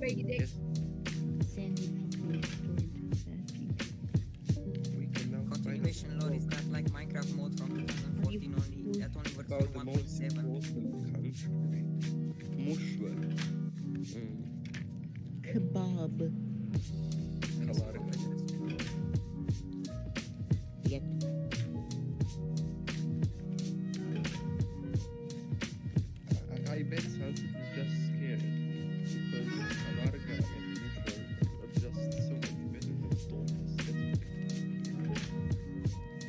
Yes, Sandy fucking destroyed that thing. we can now find Continuation lore is that like Minecraft mode from 2014 only. That only works about for the most 1.7. important country. Mushva. Kebab. Kalarga. Yep. I bet Sunset is just scared because Kalarga and Mushva are just so much better than Stolfus.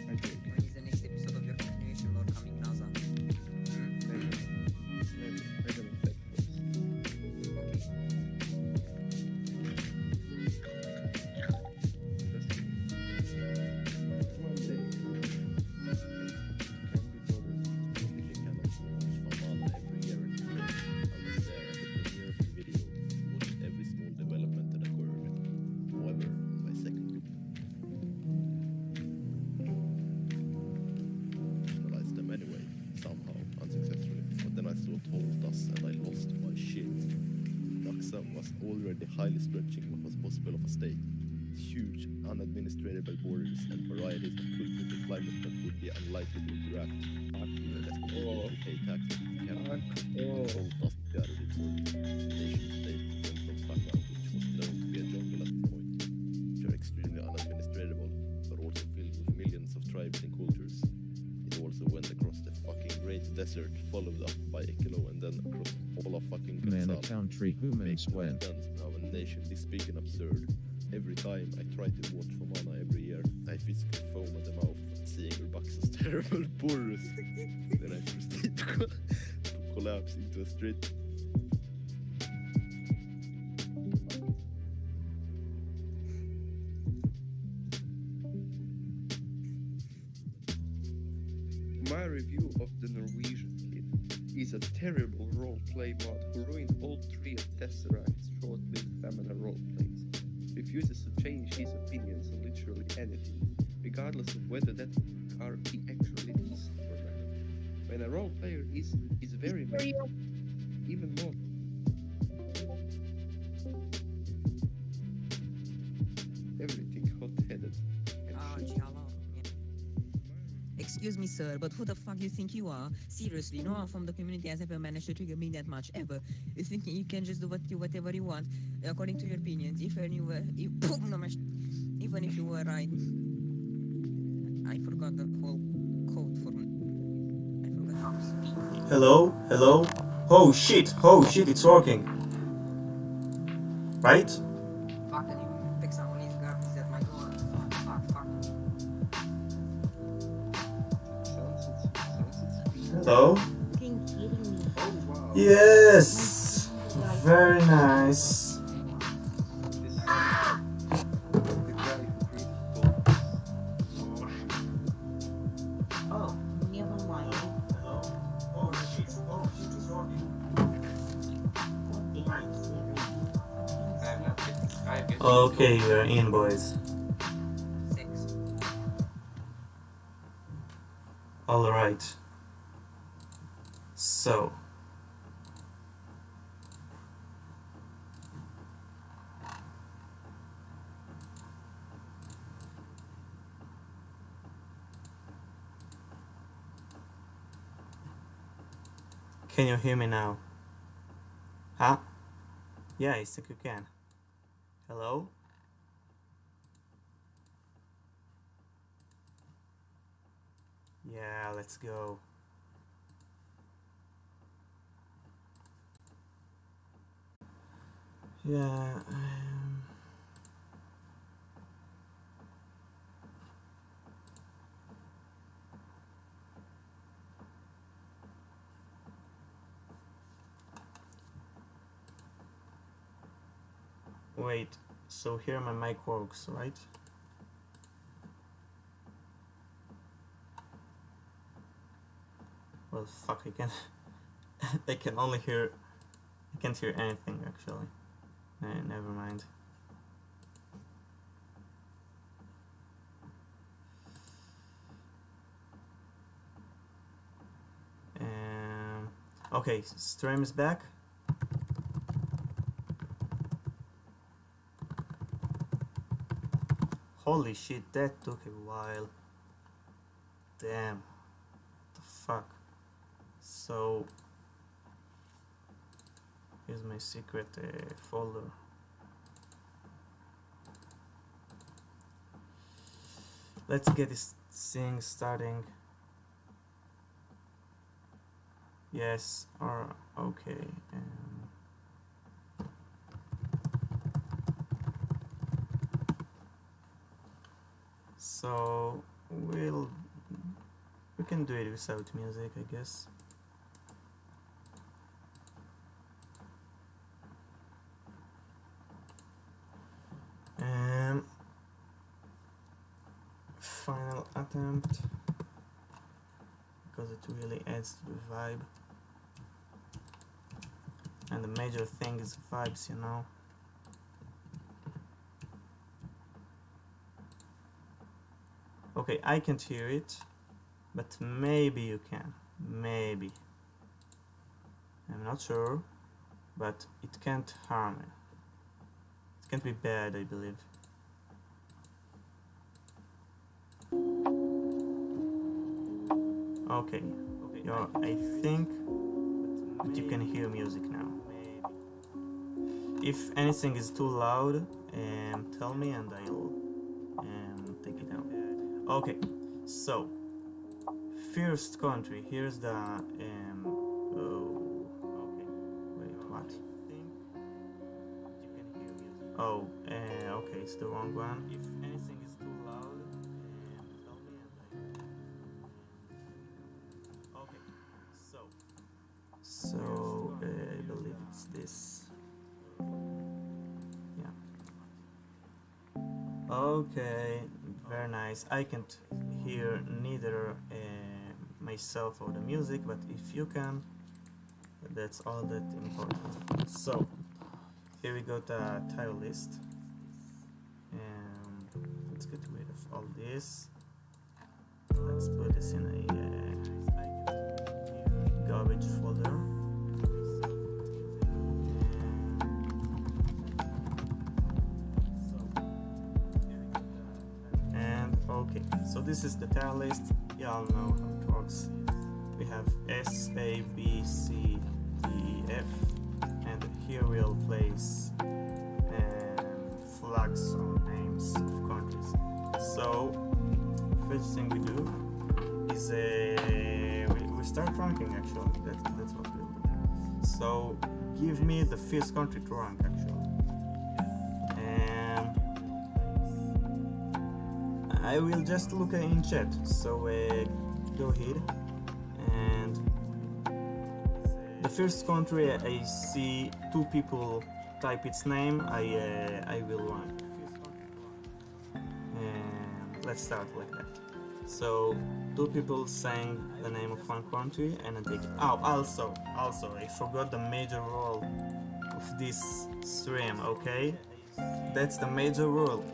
I think. When is the next episode of your continuation lore coming, NASA? Never. I'm gonna bet first. Okay. Just one day. Can be bothered. Typically cannot watch Famana every year in Ukraine. I was there at the premiere of the video, watched every small development that occurred. However, my second personalized them anyway, somehow, unsuccessfully. But then I saw Tall Dust and I lost my shit. Daxa was already highly stretching what was possible of a state. Huge, unadministratable borders and varieties of cultural climate that would be unlikely to interact. Even less likely to pay taxes to capital. Tall Dust gathered its nation state went from Famana, which was known to be a jungle at this point, which are extremely unadministratable, but also filled with millions of tribes and cultures. It also went across the fucking Great Desert, followed up by Ekelo, and then across all of fucking Man, a Quetzal. country humans Makes no went. sense now a nation this big and absurd. Every time I try to watch Famana every year, I physically foam at the mouth at seeing Urbaxa's terrible borders. Then I proceed to collapse into a straight. My review of the Norwegian Kid is a terrible roleplay mod who ruined all three of Tesseract's short-lived Famina roleplays. Refuses to change his opinions on literally anything, regardless of whether that car he actually is or not. When a role player is very much even more. Everything hot-headed and shit. Hello. Excuse me, sir, but who the fuck you think you are? Seriously, no one from the community has ever managed to trigger me that much, ever. You think you can just do whatever you want, according to your opinions, even you were, even if you were right. I forgot the whole code for me. I forgot how to speak. Hello? Hello? Oh shit, it's working. Right? Fuck, and you pick someone who's garbage that might go on. Fuck. Sunset's Hello? Fucking kidding me. Oh wow. Yes! Very nice. This is the guy who created Stolfus. Oh, never mind. Hello? Oh shit, it's working. What the heck, Siri? Okay, we're in, boys. 6. Alright. So. Can you hear me now? Huh? Yeah, I think you can. Hello? Yeah, let's go. Yeah, wait, so here my mic works, right? Well, fuck, I can I can only hear, I can't hear anything actually. Never mind. Okay, stream is back. Holy shit, that took a while. Damn. The fuck. So here's my secret folder. Let's get this thing starting. Yes, or okay. So we can do it without music, I guess. Final attempt, because it really adds to the vibe. And the major thing is vibes, you know. Okay, I can't hear it, but maybe you can. Maybe. I'm not sure, but it can't harm it. It can't be bad, I believe. Okay, I think that you can hear music now. If anything is too loud, tell me and I'll take it out. Okay, so first country. Here's the oh, okay. Wait, what? Oh, okay, it's the wrong one. If anything is too loud, tell me and okay, so I believe it's this. Yeah. Okay, very nice. I can't hear neither myself or the music, but if you can, that's all that important. So here we go to tile list, and let's get rid of all this. Let's put this in a garbage folder. And okay, so this is the tile list. Y'all know how it works. We have S, A, B, C, D, E, F, and here we'll place flags or names of countries. So first thing we do is we start ranking. Actually, that's what we'll do. So give me the first country to rank actually, and I will just look in chat. So go ahead, and the first country I see two people type its name, I will rank. And let's start like that. So two people saying the name of one country and I take it. Oh, also I forgot the major rule of this stream. Okay, that's the major rule.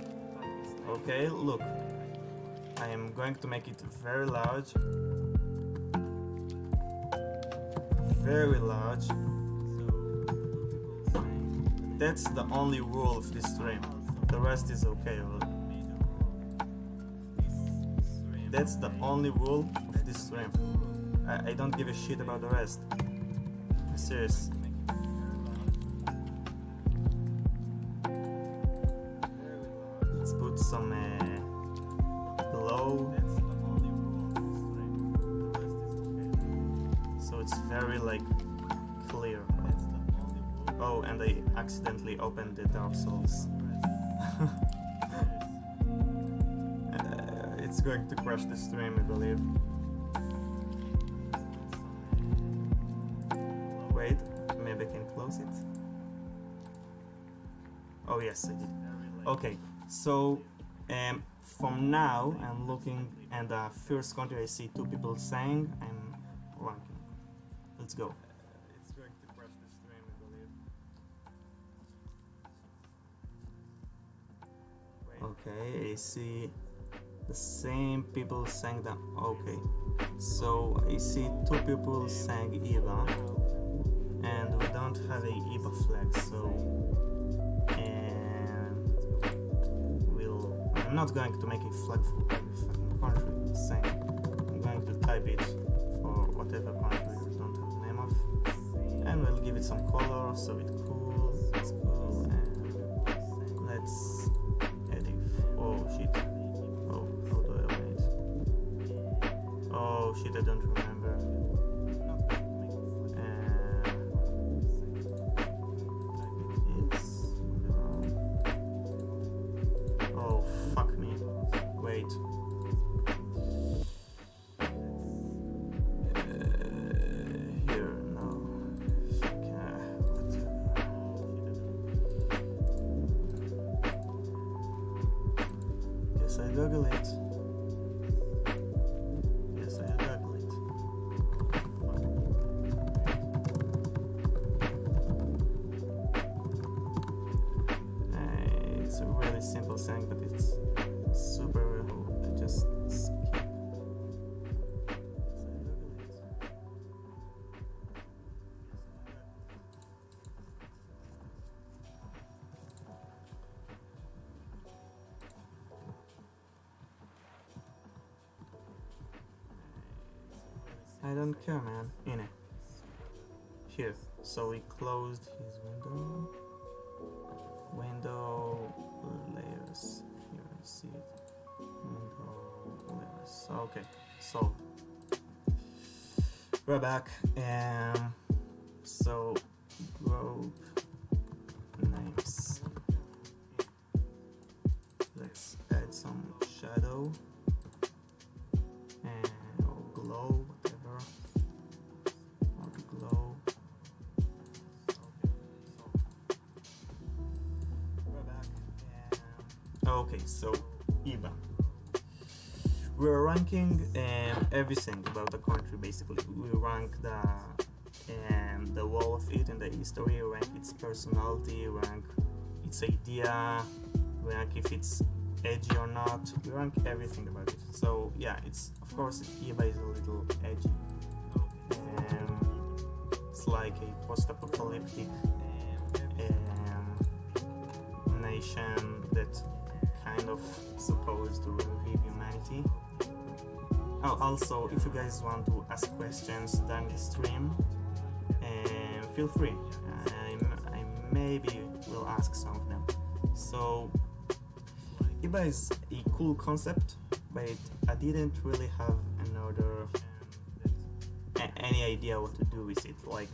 Okay, look, I am going to make it very large, very large. That's the only rule of this stream. The rest is okay. That's the only rule of this stream. I don't give a shit about the rest. I'm serious. Let's put some below, so it's very like clear. Oh, and I accidentally opened the Dark Souls. It's going to crash the stream, I believe. Wait, maybe I can close it. Oh yes, I did. Okay, so from now I'm looking, and the first country I see two people saying, I'm ranking. Let's go. It's going to crash the stream, I believe. Okay, I see the same people saying that. Okay, so I see two people saying EVA, and we don't have a EVA flag, so and we'll I'm not going to make a flag for every fucking country saying I'm going to type it for whatever country we don't have the name of, and we'll give it some color so it's cool. It's cool, and let's edit. Oh shit. Oh, how do I open it? Oh shit, I don't remember. Oh fuck me. Wait. Here, no. Guess I Google it. Yes, I Google it. It's a really simple thing, but it's super. I just skip. I don't care, man. In it. Here. So we closed his window. Window layers. Here, I see it. Window layers. Okay. So we're back. So group names. Let's add some shadow and or glow, whatever. Or glow. We're back. Okay, so IBA. We're ranking everything about the country. Basically, we rank the wall of it in the history, rank its personality, rank its idea, rank if it's edgy or not. We rank everything about it. So yeah, it's of course IBA is a little edgy. It's like a post-apocalyptic nation that kind of supposed to revive humanity. Oh, also, if you guys want to ask questions during the stream, feel free. I maybe will ask some of them. So, IBA is a cool concept, but I didn't really have any idea what to do with it. Like,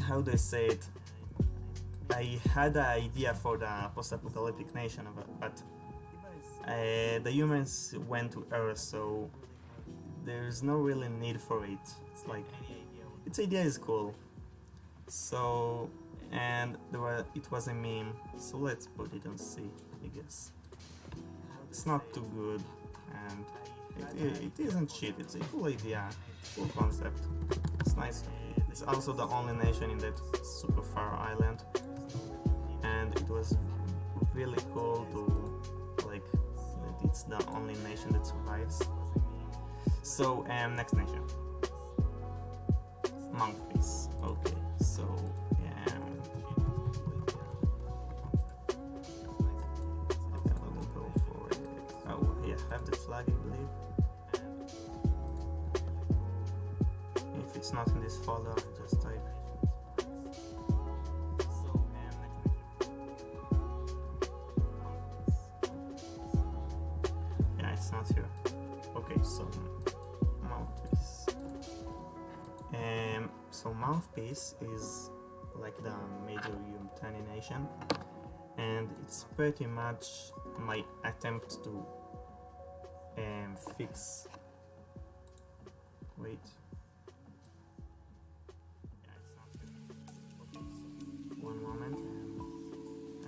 how do I say it? I had an idea for the post-apocalyptic nation, but the humans went to Earth, so there's no really need for it. It's like its idea is cool. So and it was a meme, so let's put it on C, I guess. It's not too good, and it isn't shit. It's a cool idea, cool concept. It's nice. It's also the only nation in that super far island, and it was really cool to like that it's the only nation that survives. So next nation, Mouthpiece. Okay, so I will go for it. Oh yeah, have the flag, I believe. If it's not in this folder, I'll just type. Yeah, it's not here. Okay, so Mouthpiece. So Mouthpiece is like the major Yumatani nation, and it's pretty much my attempt to fix. Wait. One moment, and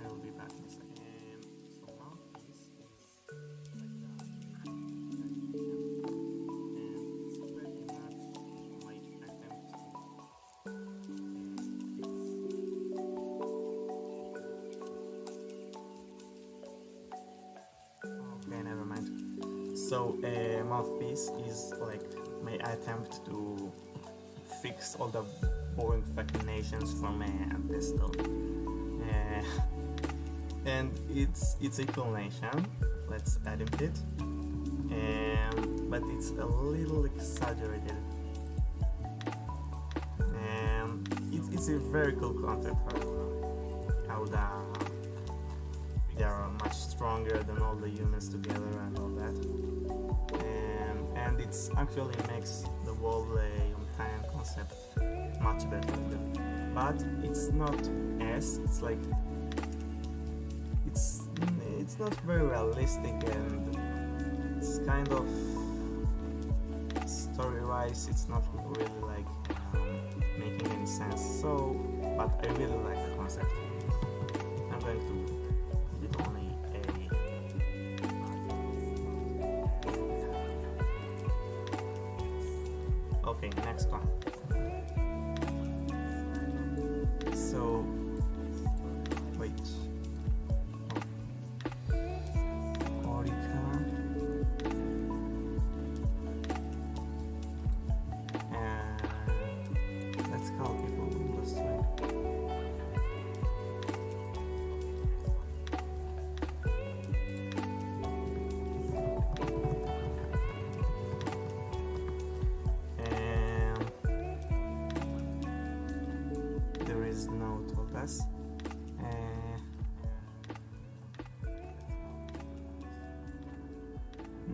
I will be back in a second. So Mouthpiece is like the and it's pretty much my attempt okay, never mind. So Mouthpiece is like my attempt to fix all the boring fucking nations from Bristol. And it's a cool nation. Let's admit it. But it's a little exaggerated. It's a very cool concept how they are much stronger than all the humans together and all that. And it's actually makes the whole humanitarian concept much better. But it's not it's like it's not very realistic, and it's kind of story-wise it's not really like making any sense. So, but I really like the concept. I'm going to give it only a. Okay, next one. So, wait. Orica. Let's call people this way. There is no Toldas.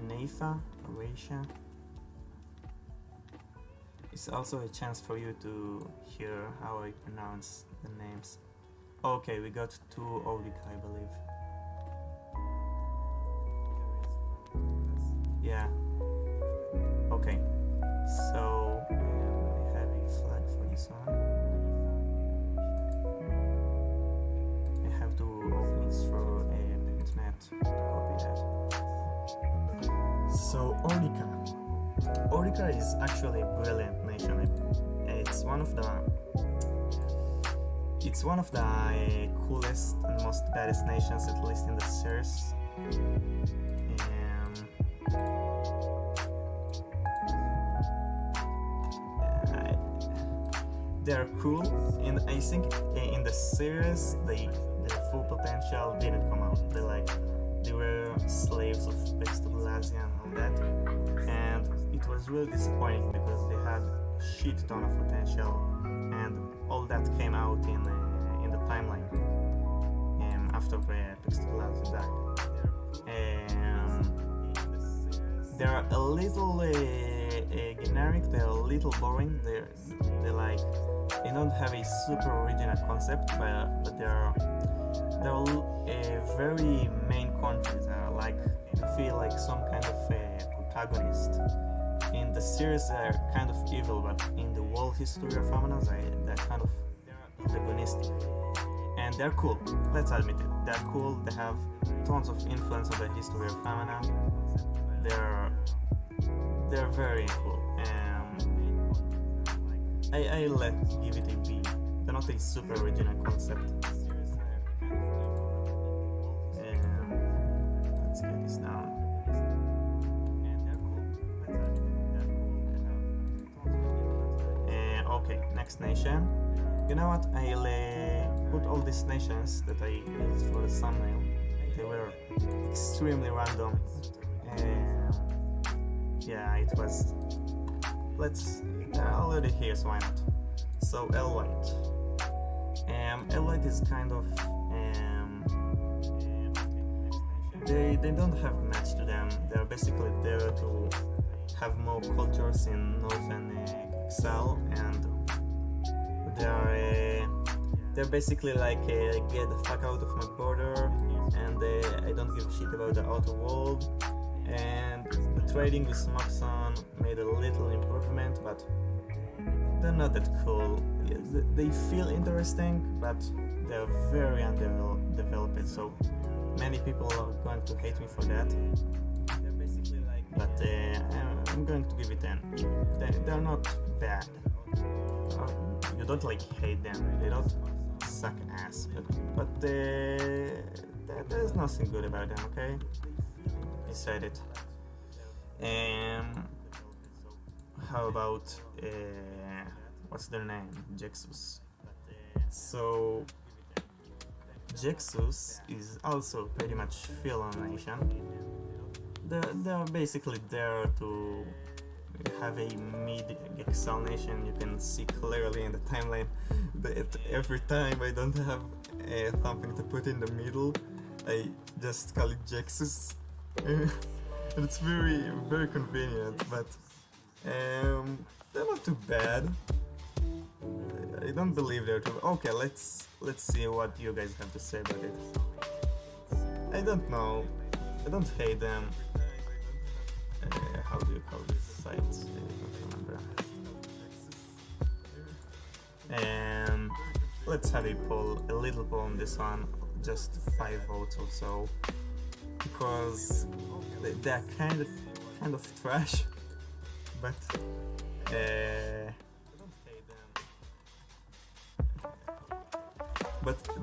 Nefa, Arisha. It's also a chance for you to hear how I pronounce the names. Okay, we got 2 Aurica, I believe. Yeah. Okay. So I have a flag for this one. I have to open it through a internet to copy that. So Aurica. Aurica is actually a brilliant nation. It's one of the coolest and most baddest nations, at least in the series. They're cool, and I think in the series their full potential didn't come out. They were slaves of Vextoglasia and all that, and it was really disappointing because they had a shit ton of potential, and all that came out in the timeline after Vextoglasia died. They're a little generic. They're a little boring. They're like they don't have a super original concept, but they're very main countries. Like I feel like some kind of protagonist. In the series they're kind of evil, but in the whole history of Famana they're kind of antagonistic. And they're cool, let's admit it. They're cool, they have tons of influence on the history of Famana. They're very cool. I give it a B. They're not a super original concept. Let's get this down. Okay, next nation. You know what? I'll put all these nations that I used for the thumbnail. They were extremely random. Yeah, it was. They're already here, so why not? So Elwhite. Elwhite is kind of. They don't have much to them. They're basically there to have more cultures in northern Excel, and they're basically like get the fuck out of my border, and I don't give a shit about the outer world. And the trading with Moxon made a little improvement, but they're not that cool. They feel interesting, but they're very undeveloped, so many people are going to hate me for that. But I'm going to give it 10. They're not bad. You don't like hate them. They don't suck ass, but there's nothing good about them. Okay, I said it. How about what's their name? Jexus. So Jexus is also pretty much Philo nation. They're basically there to have a mid-Excel nation. You can see clearly in the timeline that every time I don't have something to put in the middle, I just call it Jexus. And it's very, very convenient, but they're not too bad. I don't believe they're too. Okay, let's see what you guys have to say about it. I don't know. I don't hate them. How do you call this site? I don't remember. And let's have a poll, a little poll on this one. Just 5 votes or so, because they're kind of trash, but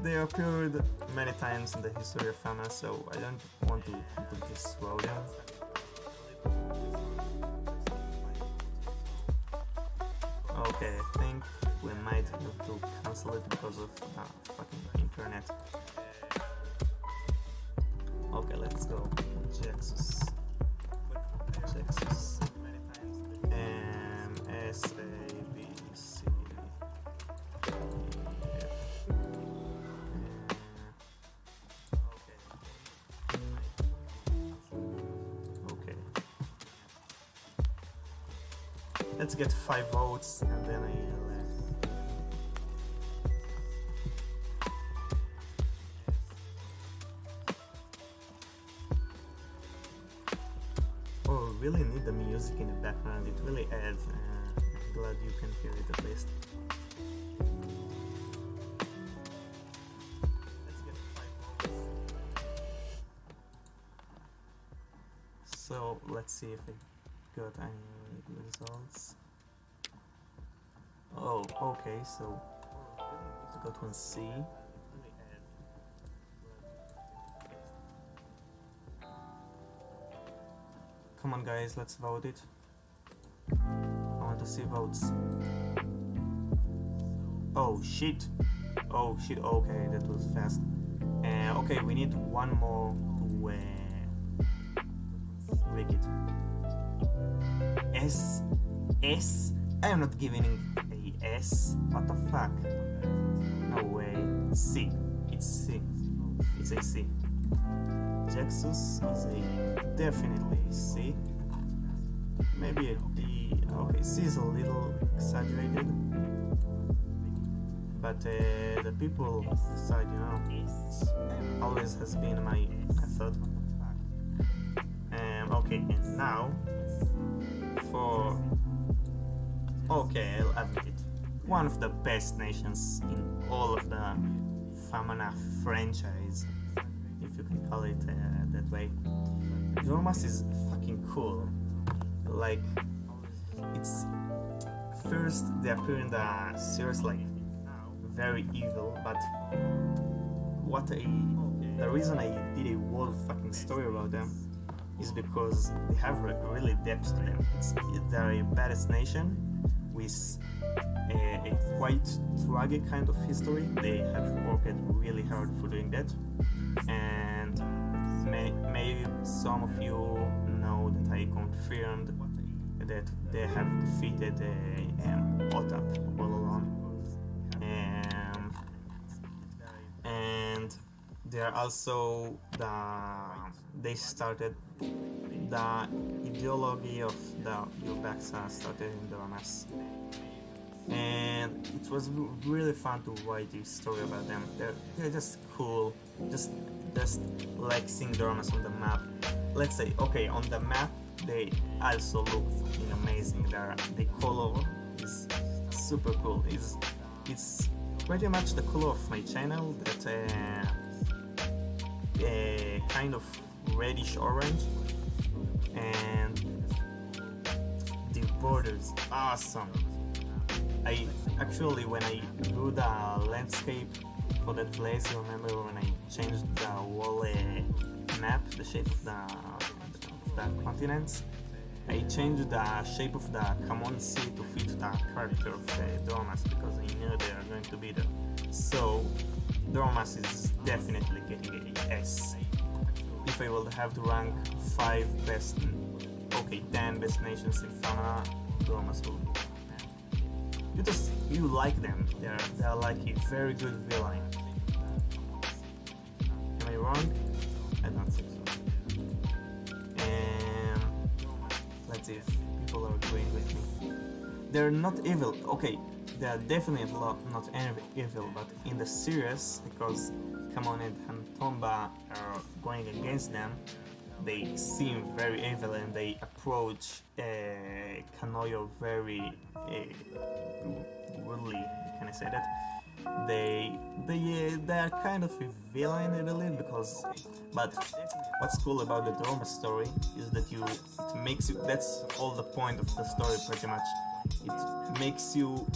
they appeared many times in the history of Famana, so I don't want to completely throw them. Okay, I think we might have to cancel it because of the fucking internet. Okay, let's go. Jexus. S A B C E F. Okay. Let's get 5 votes and then really need the music in the background. It really adds. I'm glad you can hear it at least. So let's see if I got any results. Oh, okay. So I got one C. Come on guys, let's vote it. I want to see votes. Oh shit. Oh shit, okay, that was fast. Okay, we need one more to rig it. S. I am not giving a S. What the fuck? No way. C. It's C. It's a C. Jexus is a definitely C. Maybe a D. Okay, C is a little exaggerated, but the people side, you know, always has been my method. Okay, and now for I'll admit it. One of the best nations in all of the Famana franchise, if you can call it that way. Dormas is fucking cool. Like, it's first they appear in the series like very evil, but the reason I did a whole fucking story about them is because they have really depth to them. They're a badass nation with a quite tragic kind of history. They have worked really hard for doing that, and maybe some of you know that I confirmed that they have defeated OTAP all along, and they're also they started the ideology of the Urbexa started in Dormas. And it was really fun to write this story about them. They're just cool, just like seeing Dormas on the map. Let's say, okay, on the map they also look fucking amazing. The color is super cool. It's pretty much the color of my channel, that kind of reddish orange, and the borders awesome. I actually, when I drew the landscape for that place, you remember when I changed the whole map, the shape of the continents? I changed the shape of the Kamon Sea to fit the character of the Dormas because I knew they are going to be there. So Dormas is definitely getting a S. If I will have to rank 5 best, okay, 10 best nations in Famana, Dormas will be. You like them. They're like a very good villain. Am I wrong? I don't think so. Let's see if people are agreeing with me. They're not evil. Okay, they're definitely not evil, but in the series, because Kamon and Tomba are going against them, they seem very evil and they approach Kanoyo very rudely. Can I say that? They are kind of a villain, I believe, but what's cool about the Dorma story is that it makes you, that's all the point of the story pretty much. It makes you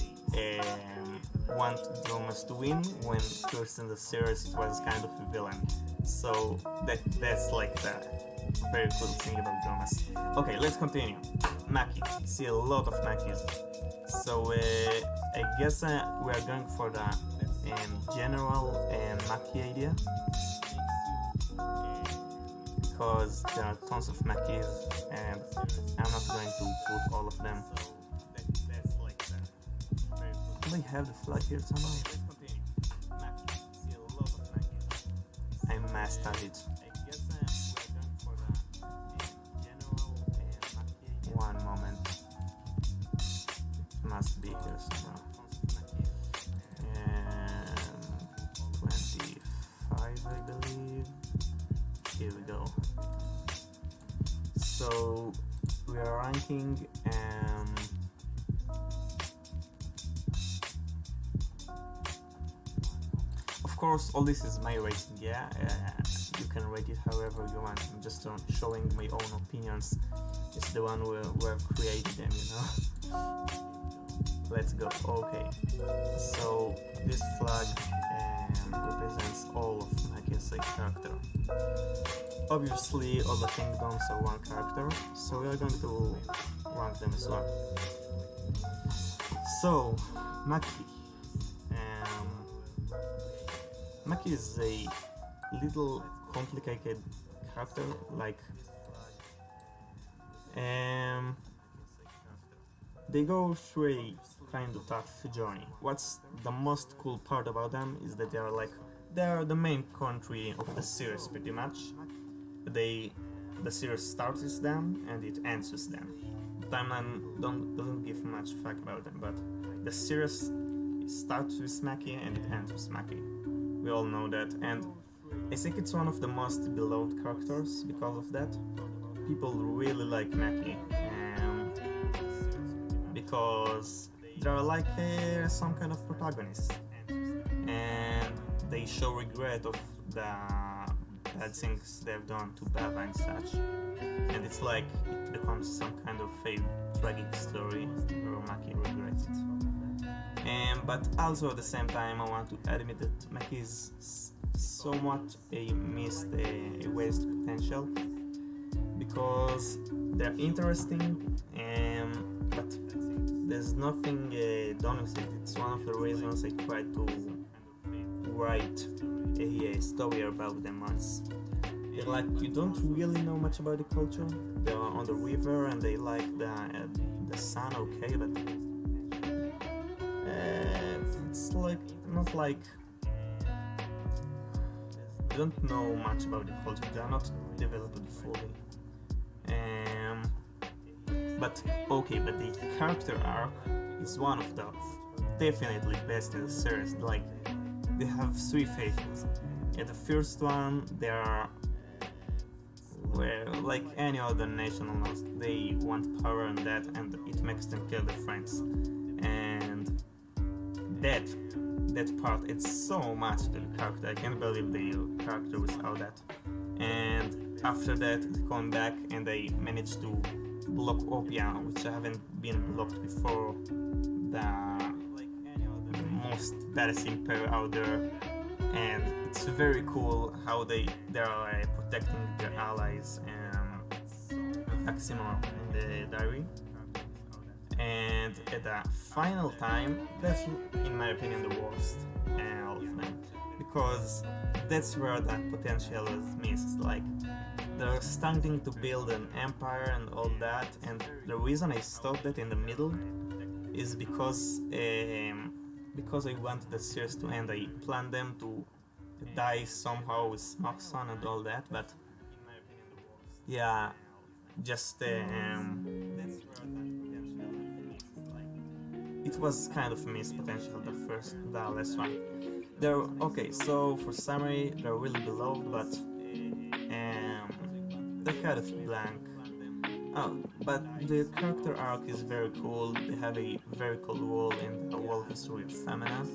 want Dormas to win, when first in the series it was kind of a villain. So that's like the very cool thing about Dormas. Okay, let's continue. Maki. See a lot of Makis. So I guess we are going for the general Maki idea, because there are tons of Makis and I'm not going to put all of them. Do they have the flag here somehow? I mastered it. One moment. Must be here somehow. 25, I believe. Here we go. So we are ranking of course all this is my rating, yeah. You can rate it however you want. I'm just showing my own opinions. It's the one who have created them, you know. Let's go. Okay, so this flag represents all of Maki's character. Obviously all the kingdoms are one character, so we are going to rank them as well. So Maki. Maki is a little complicated character, like they go through a kind of tough journey. What's the most cool part about them is that they are the main country of the series pretty much. The series starts with them and it ends with them. The timeline doesn't give much fuck about them, but the series starts with Maki and it ends with Maki. We all know that, and I think it's one of the most beloved characters because of that. People really like Maki, because they're like some kind of protagonists, and they show regret of the bad things they've done to Baba and such, and it's like it becomes some kind of a tragic story where Maki regrets it. But also at the same time I want to admit that Maki is so much a missed a waste potential, because they're interesting, but there's nothing done with it. It's one of the reasons I tried to write a story about them once. Like, you don't really know much about the culture. They're on the river and they like the sun, okay, but it's like not like you don't know much about the culture. They are not developed fully. But the character arc is one of the definitely best in the series. Like, they have 3 phases. Yeah, the first one, they are where, like any other nation almost, they want power and that, and it makes them kill their friends. And that part, it's so much to the character. I can't believe the character without that. And after that, they come back and they manage to block Opia, which haven't been blocked before. The most badass empire out there, and it's very cool how they are protecting their allies Vaximo in the diary. And at the final time, that's in my opinion the worst of them, because that's where the potential is missed. Like, they're starting to build an empire and all that, and the reason I stopped that in the middle is because I wanted the series to end. I planned them to die somehow with Smoxon and all that, but yeah, just it was kind of missed potential, the last one. They're okay, so for summary, they're really beloved, but they're kind of blank. Oh, but the character arc is very cool. They have a very cool role in the world history of Famana.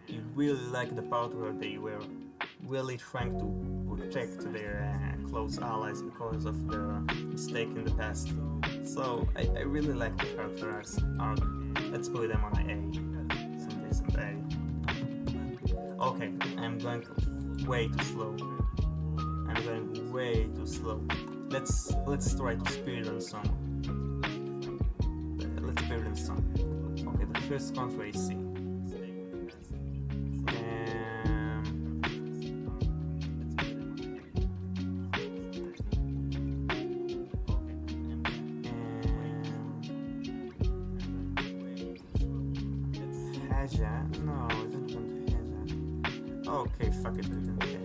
You really like the part where they were really trying to protect their close allies because of their mistake in the past. So I really like the character arc. Let's put them on A. Some decent A. Okay, I'm going way too slow. Let's try to speed run some. Let's speed run some. Okay, the first country is C. Haja? No, I don't want Haja. Okay, fuck it, we can do Haja.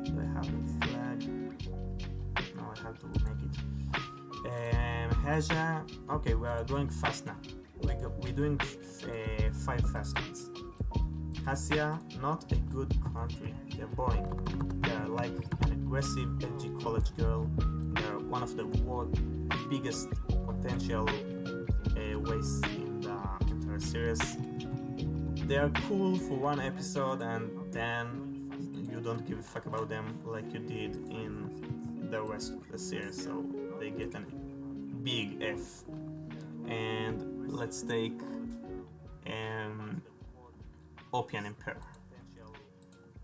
Do I have a flag? No, I have to make it. Haja. Okay, we are going fast now. We're doing 5 fast ones. Hasia, not a good country. They're boring. They're like an aggressive, edgy college girl. They're one of the world's biggest potential ways in the entire series. They are cool for one episode, and then you don't give a fuck about them like you did in the rest of the series, so they get a big F. And let's take Opian Emperor.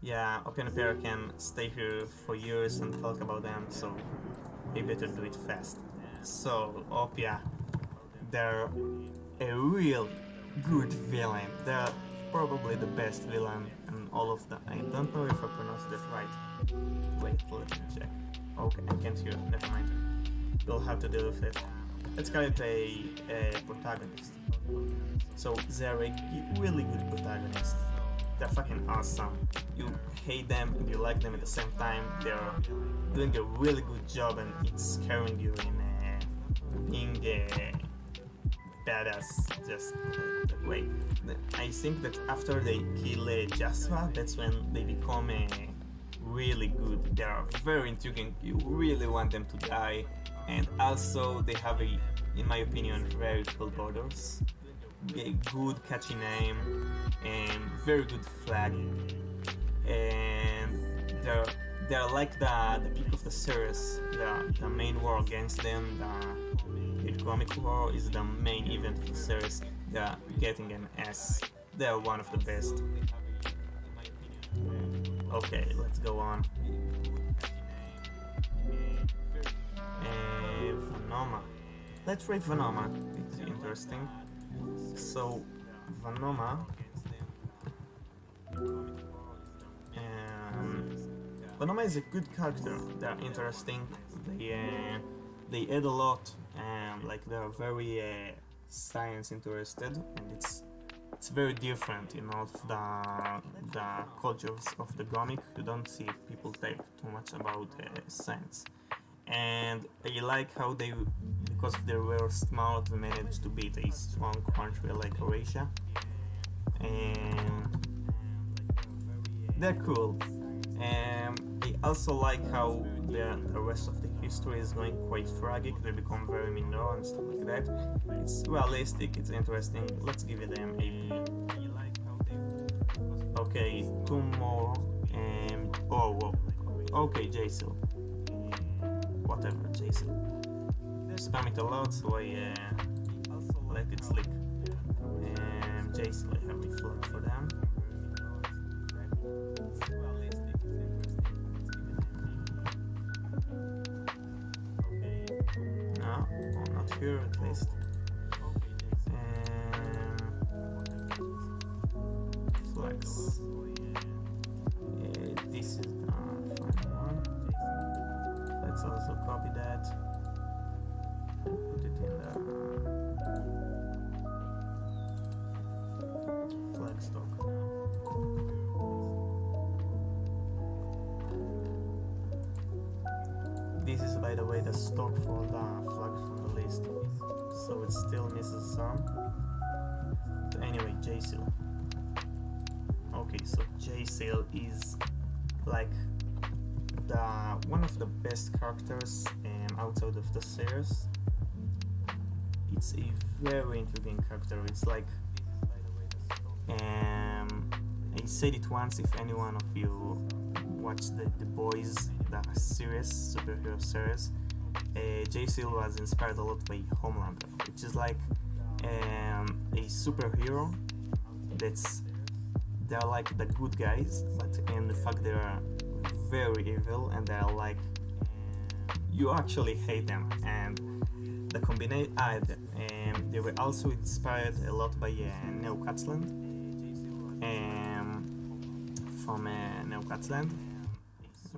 Yeah, Opian Emperor can stay here for years and talk about them, so they better do it fast. So, Opia, they're a real good villain. They're probably the best villain in all of them. I don't know if I pronounced that right. Wait, let me check. Okay, I can't hear. Never mind. You'll have to deal with it. Let's call it a protagonist. So they're a really good protagonist. They're fucking awesome. You hate them and you like them at the same time. They're doing a really good job, and it's scaring you in being badass just that way. I think that after they kill Jasper, that's when they become really good. They are very intriguing. You really want them to die, and also they have in my opinion, very cool borders, a good catchy name, and very good flag, and they're like the peak of the series. The main war against them, the economic war, is the main event of the series. They're getting an S. They're one of the best. Okay, let's go on. Vanoma. Let's rate Vanoma. It's interesting. So, Vanoma. Vanoma is a good character. They're interesting. They add a lot, and like they're very science interested, and it's very different in all of the cultures of the comic. You don't see people talk too much about science, and I like how they, because they were smart, they managed to beat a strong country like Croatia, and they're cool. I also like how the rest of the history is going quite tragic. They become very minor and stuff like that. It's realistic, it's interesting. Let's give it them a B. Okay, 2 more. Whoa. Okay, Jason. Whatever, Jason. Spam it a lot, so I let it slip. Jason, I have a flag for them. not here at least. Flex. This is the final one. Let's also copy that and put it in the flag stock. This is, by the way, the stock for the flags from the list, so it still misses some. But anyway, JSeal. Okay, so JSeal is like one of the best characters outside of the series. It's a very intriguing character. It's like I said it once, if any one of you watched the Boys, the series, superhero series, JSeal was inspired a lot by Homelander, which is like a superhero they're like the good guys, but in the fact they are very evil, and they're like you actually hate them. And the combination, they were also inspired a lot by New Catsland, from New Catsland,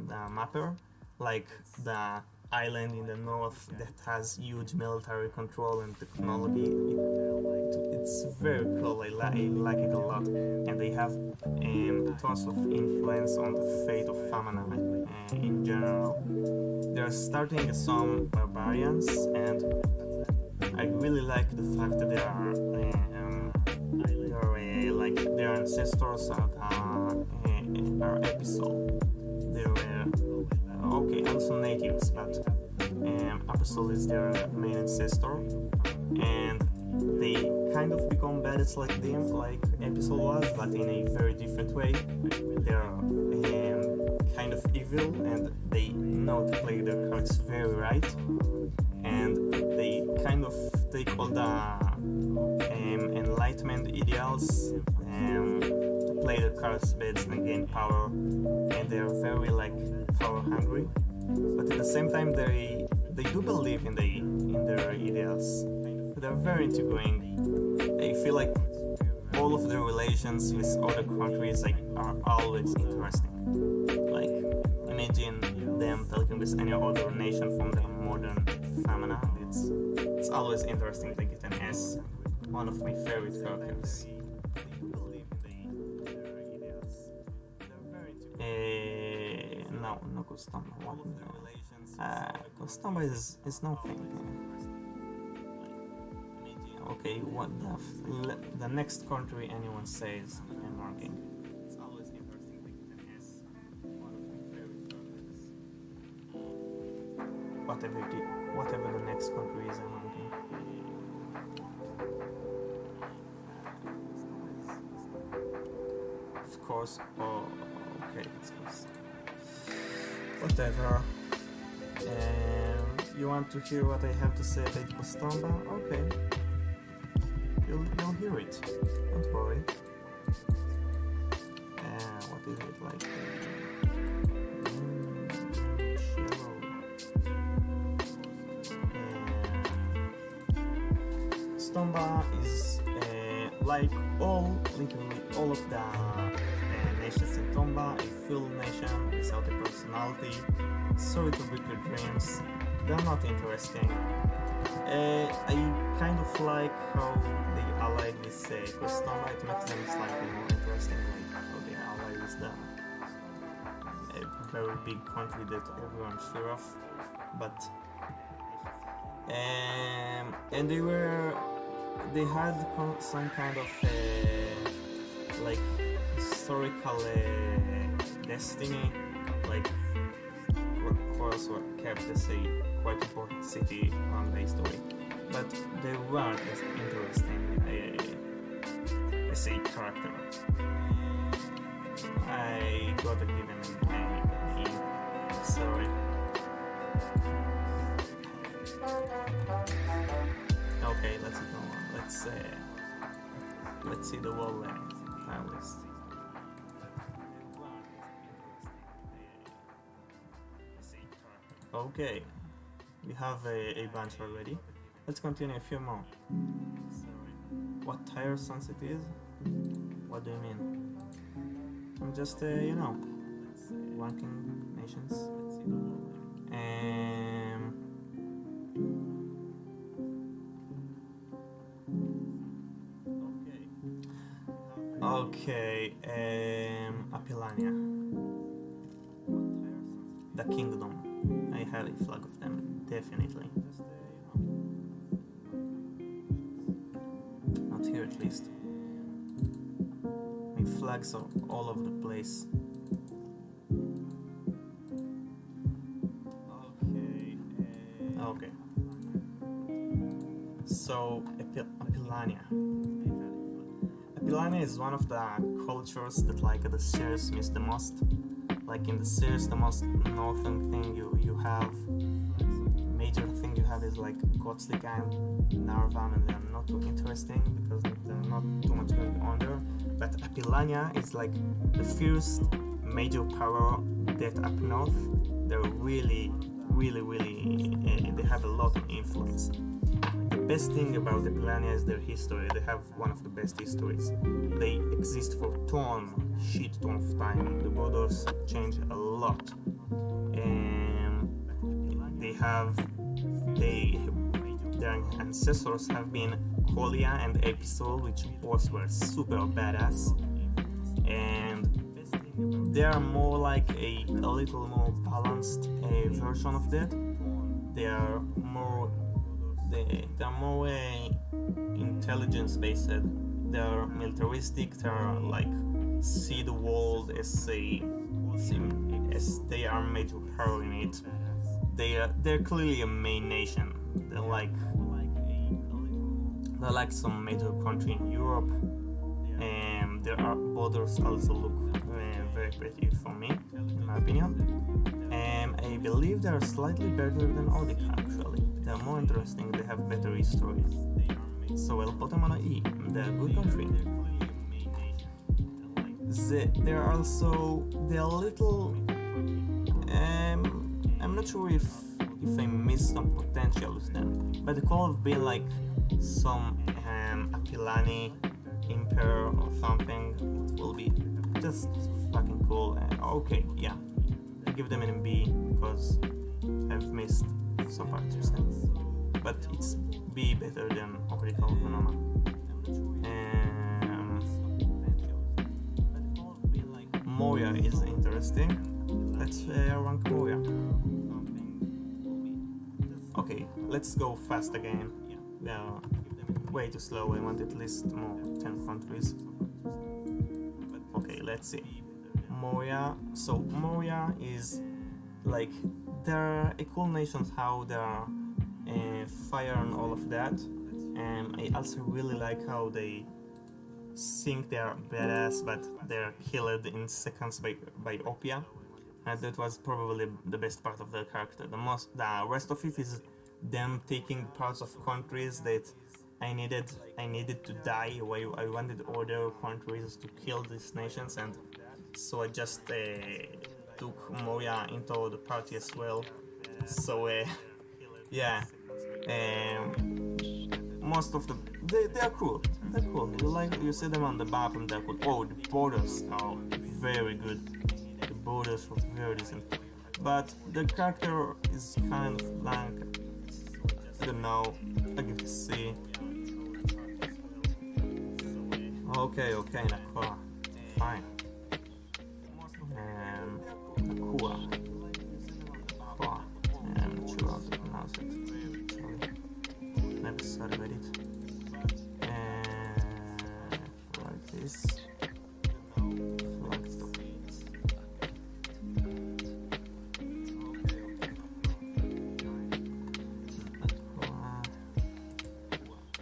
the mapper, like the island in the north that has huge military control and technology. It's very cool. I like it a lot, and they have tons of influence on the fate of Famana in general. They're starting some barbarians, and I really like the fact that like their ancestors are Episol. They were okay, also natives, but Episol is their main ancestor, and they kind of become badass like them, like Episol was, but in a very different way. They're kind of evil, and they know to play their cards very right, and they kind of take all the enlightenment ideals to play their cards best and gain power, and they are very like power hungry, but at the same time they do believe in their ideals. They're very intriguing. I feel like all of their relations with other countries are always interesting. Like imagine them talking with any other nation from the modern Famana. It's always interesting to get an S. One of my favorite characters. No Costamba. Costamba is nothing. Okay, what the next country anyone says I'm marking. It's always interesting to get an S. One of my favorite characters. Whatever the next country is, I'm marking. Of course. Oh, okay, let's go. Whatever. You want to hear what I have to say about Costamba? Okay. You'll hear it. Don't worry. What is it like? Costamba is like literally all of the nations in Tomba, a full nation without a personality. Sorry to break your dreams. They're not interesting. I kind of like how they allied with Costamba. It makes them slightly more interesting, like how they allied with a very big country that everyone's sure of. But and they had some kind of like historical destiny, like Coros kept as a quite important city around the history, but they weren't as interesting as a character. I gotta give him a hint. Sorry. Okay, let's go on. Let's see the whole file list. Okay, we have a bunch already. Let's continue a few more. What tire sense it is? What do you mean? I'm just, ranking nations. Okay, Apilania. The Kingdom. I have a flag of them, definitely. Not here at least. My flags are all over the place. Okay. So, Apilania. Apilania is one of the cultures that like the series miss the most. Like in the series, the most northern thing you have, major thing you have is like Gotslika and Narvan, and they're not too interesting because they're not too much going on there. But Apilania is like the first major power that up north. They're really, they have a lot of influence. The best thing about Apilania is their history. They have one of the best histories. They exist for shit ton of time. The borders change a lot. And their ancestors have been Kolia and Episol, which both were super badass. And they are more like a little more balanced version of that. They are more intelligence based. They're militaristic. They're like see the world as they are major power in it. They're clearly a main nation. They're like some major country in Europe, and their borders also look very pretty for me, in my opinion. I believe they're slightly better than Odica actually. They're more interesting, they have better history. So I'll put them on an E. They're a good country. They're a little... I'm not sure if I missed some potential with them, but they could have been like some Apilani Imper or something. It will be just fucking cool. Okay, yeah. I give them an B because I've missed some parts with them. But it's B better than Operical Famana. Moria is interesting. Let's rank Moria. Okay, let's go fast again. Way too slow. I want at least more 10 countries. Okay, let's see. Moria. So Moria is like they're a cool nation how they're fire and all of that. And I also really like how they think they're badass, but they're killed in seconds by Opia. And that was probably the best part of their character. The rest of it is them taking parts of countries that I needed to die. I wanted other countries to kill these nations, and so I just took Moria into the party as well. So yeah, most of they're cool. They're cool. You see them on the map and they're cool. Oh, the borders are very good. The borders were very decent, but the character is kind of blank. I don't know. I give it a C. Okay, Nakua. Fine. Nakua. I'm not sure how to pronounce it. Sorry. Never started with it. Like this.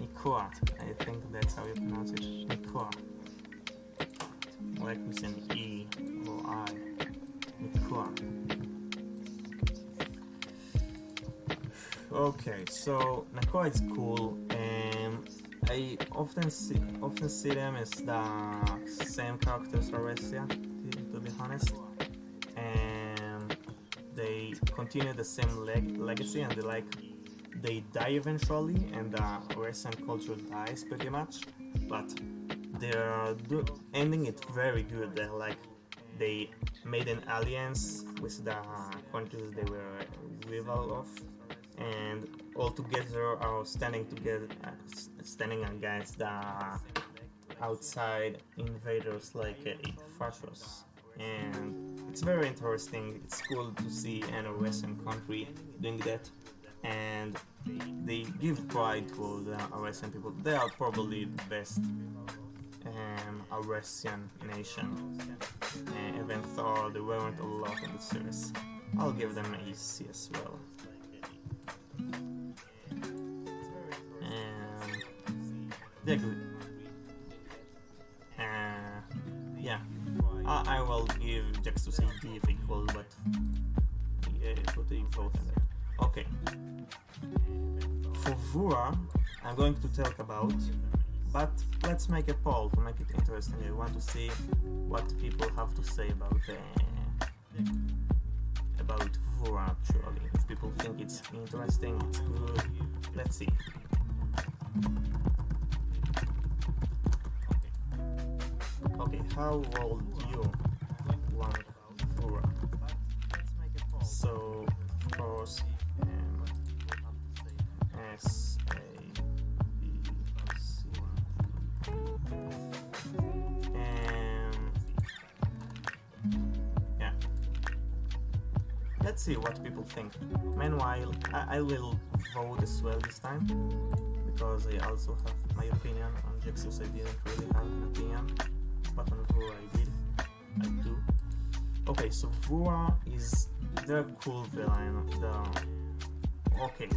Nikua. I think that's how you pronounce it. Nikua. Like we say E or I. Nikua. Okay, so Nakua is cool, and I often see them as the same characters as Aresia, to be honest, and they continue the same legacy, and they like they die eventually, and the Western culture dies pretty much. But they're ending it very good. They made an alliance with the countries they were rival of, and all together are standing against the outside invaders like fascists. And it's very interesting. It's cool to see a Western country doing that, and they give pride to the Western people. They are probably the best Eurasian nation, even though they weren't a lot in the series. I'll give them a C as well. They're good. Yeah, I will give Jaxus a D if equal, but yeah, put a vote in there. Okay. For Vura, I'm going to talk about, but let's make a poll to make it interesting. I want to see what people have to say about Vura actually. If people think it's interesting, it's good. Let's see. Okay, how old you want Vura? So, of course, S A B C. Yeah. Let's see what people think. Meanwhile, I will vote as well this time, because I also have my opinion. On Jaxus I didn't really have an opinion, but on Vura I do. Okay, so Vura is the cool villain.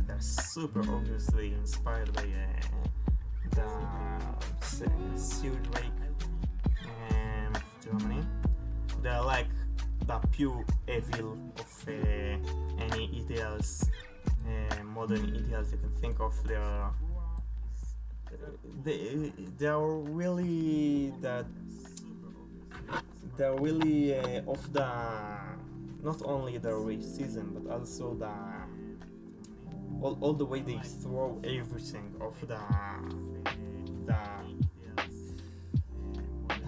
They're super obviously inspired by the Seed Rake of Germany. They're like the pure evil of any ideals, modern ideals you can think of. They're really of the, not only the racism but also the all the way they throw everything of the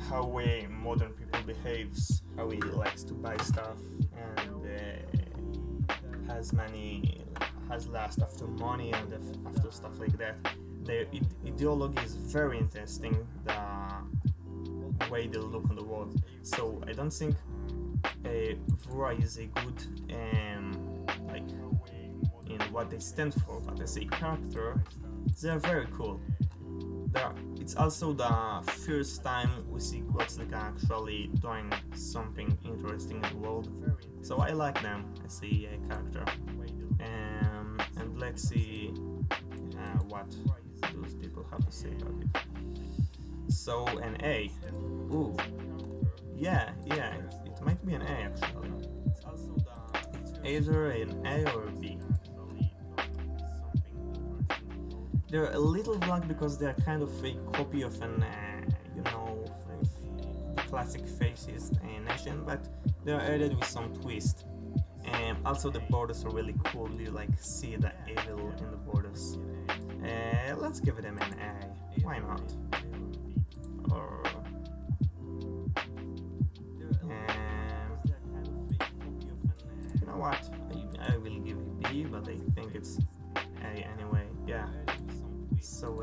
how modern people behaves, how he likes to buy stuff, and has lust after money and after stuff like that. Their ideology is very interesting, the way they look on the world. So I don't think Vura is a good like in what they stand for, but as a character, they're very cool. It's also the first time we see Gottsnica actually doing something interesting in the world, so I like them as a character. And let's see what those people have to say about it. So an A. Ooh. Yeah, it might be an A actually. It's either an A or a B. They're a little black because they're kind of a copy of an, classic fascist nation, but they're added with some twist. And also the borders are really cool. You see the evil in the borders. Let's give them an A. Why not? Or you know what? I will give it B, but I think it's A anyway. Yeah. So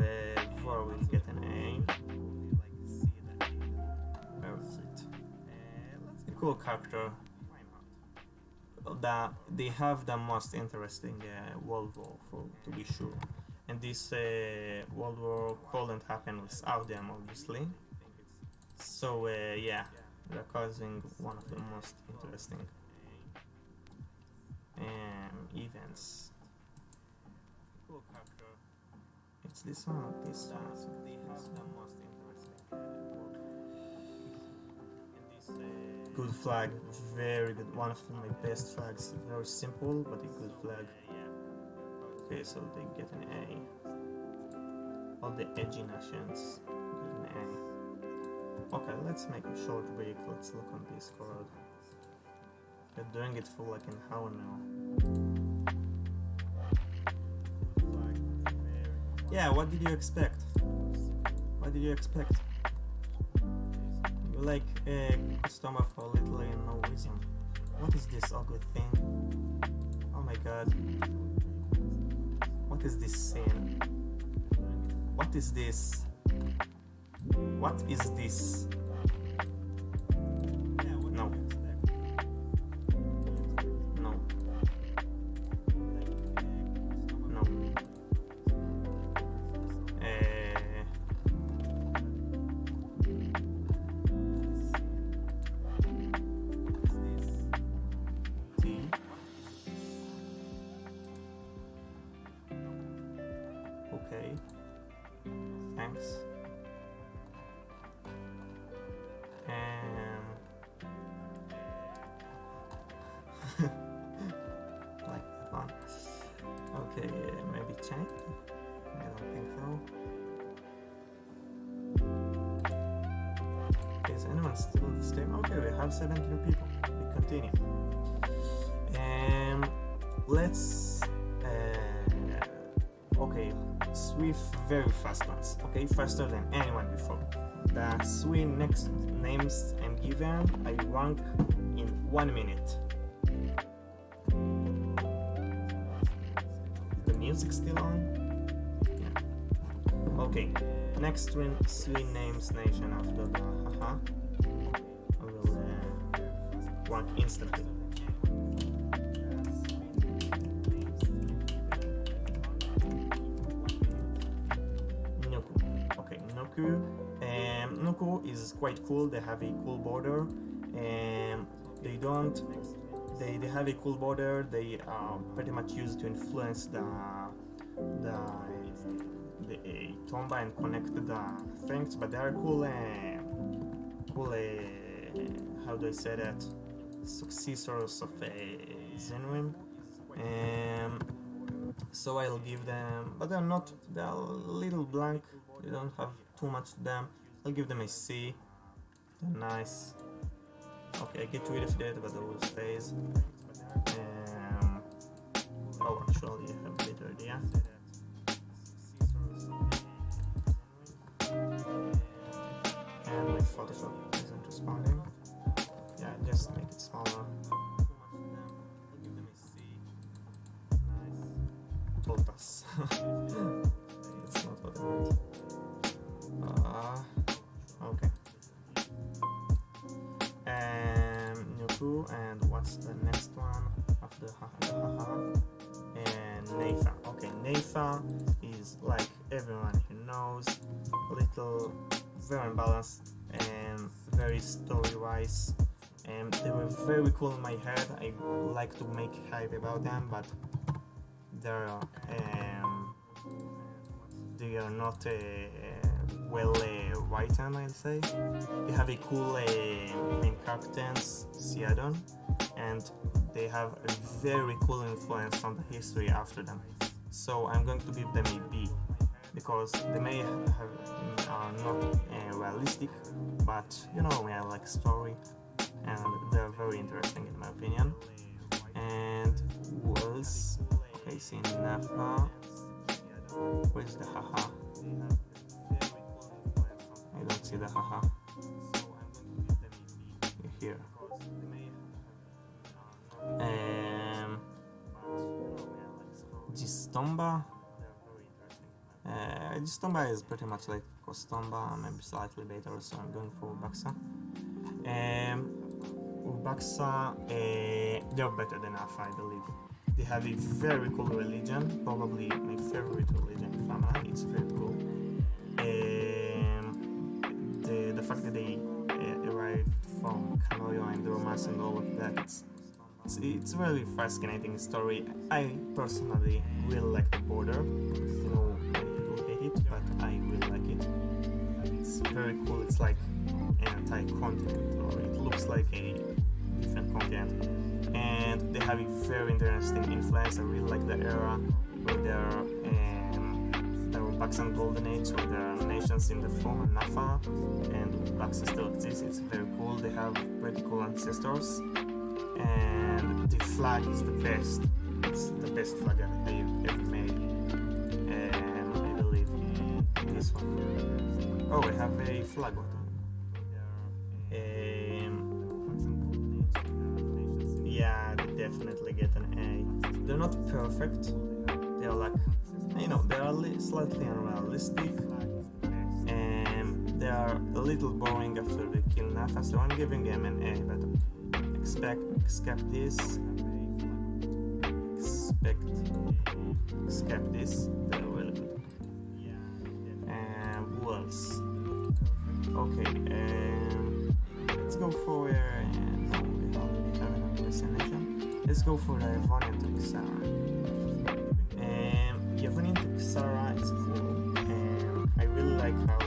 Vura will get an A. Where was it? A cool character. They have the most interesting World War, to be sure. And this World War couldn't happen without them, obviously. So yeah, they're causing one of the most interesting events. It's this one or this one? They have the most interesting. Good flag, very good. One of my best flags. Very simple, but a good flag. Okay, so they get an A. All the edgy nations get an A. Okay, let's make a short break. Let's look on Discord. They're doing it for like an hour now. Yeah, what did you expect? What did you expect? You like a customer for literally no reason. What is this ugly thing? Oh my god. What is this scene? What is this? What is this? No. No. No. T. Okay. Thanks. And like that one. Okay, maybe check. I don't think so. Is anyone still at the same? Okay, we have 17 people. We continue. Let's okay, three very fast ones. Okay, faster than anyone before. The three next names I'm given, I rank in 1 minute. The music still on? Yeah. Okay. Next three names nation after the haha. I will rank instantly. Nuku is quite cool. They have a cool border, and they have a cool border. They are pretty much used to influence the tomba and connect the things. But they are cool. How do I say that? Successors of Zenwin. So I'll give them, but they're a little blank. They don't have too much of them. I'll give them a C. They're nice. Okay, I get rid of that, but I will stays. Oh, actually, I have a better idea. And my Photoshop isn't responding. Yeah, just make it smaller. Told us. It's not what I want. Okay. Nuku, and what's the next one after haha? And Neifa. Okay, Neifa is like everyone who knows, little, very unbalanced and very story-wise. And they were very cool in my head. I like to make hype about them, but they're they are not well written, I'll say. They have a cool main characters, Siadon, and they have a very cool influence on the history after them. So I'm going to give them a B, because they may have are not realistic, but you know me, I like story, and they're very interesting in my opinion. And who else? Okay, see Nafa. Where's the haha? I don't see the haha. Here. Gistomba. Gistomba is pretty much like Kostomba, maybe slightly better, so I'm going for Ubaxa. Ubaxa, they're better than Afa, I believe. They have a very cool religion, probably my favorite religion, Famana. It's very cool. The fact that they arrived from Kanoyo and the romance and all of that, it's a really fascinating story. I personally really like the border. You know, many people hate it, but I really like it. It's very cool. It's like an entire continent, or it looks like a different continent. And they have a very interesting influence. I really like the era where there were Baksan Golden Age, where there are nations in the form of Nafa, and Baksa still exists. It's very cool. They have pretty cool ancestors, and the flag is the best. It's the best flag I've ever made, I believe. Oh, I have a flag button. Yeah, they definitely get an A. They're not perfect. They're like, they are slightly unrealistic. And they are a little boring after they kill Nafa, so I'm giving them an A. But expect this. They're really good. And who else? Okay, let's go for no, we don't have enough destination. Let's go for the Yavonian Texara. Yavonian Texara is cool. I really like how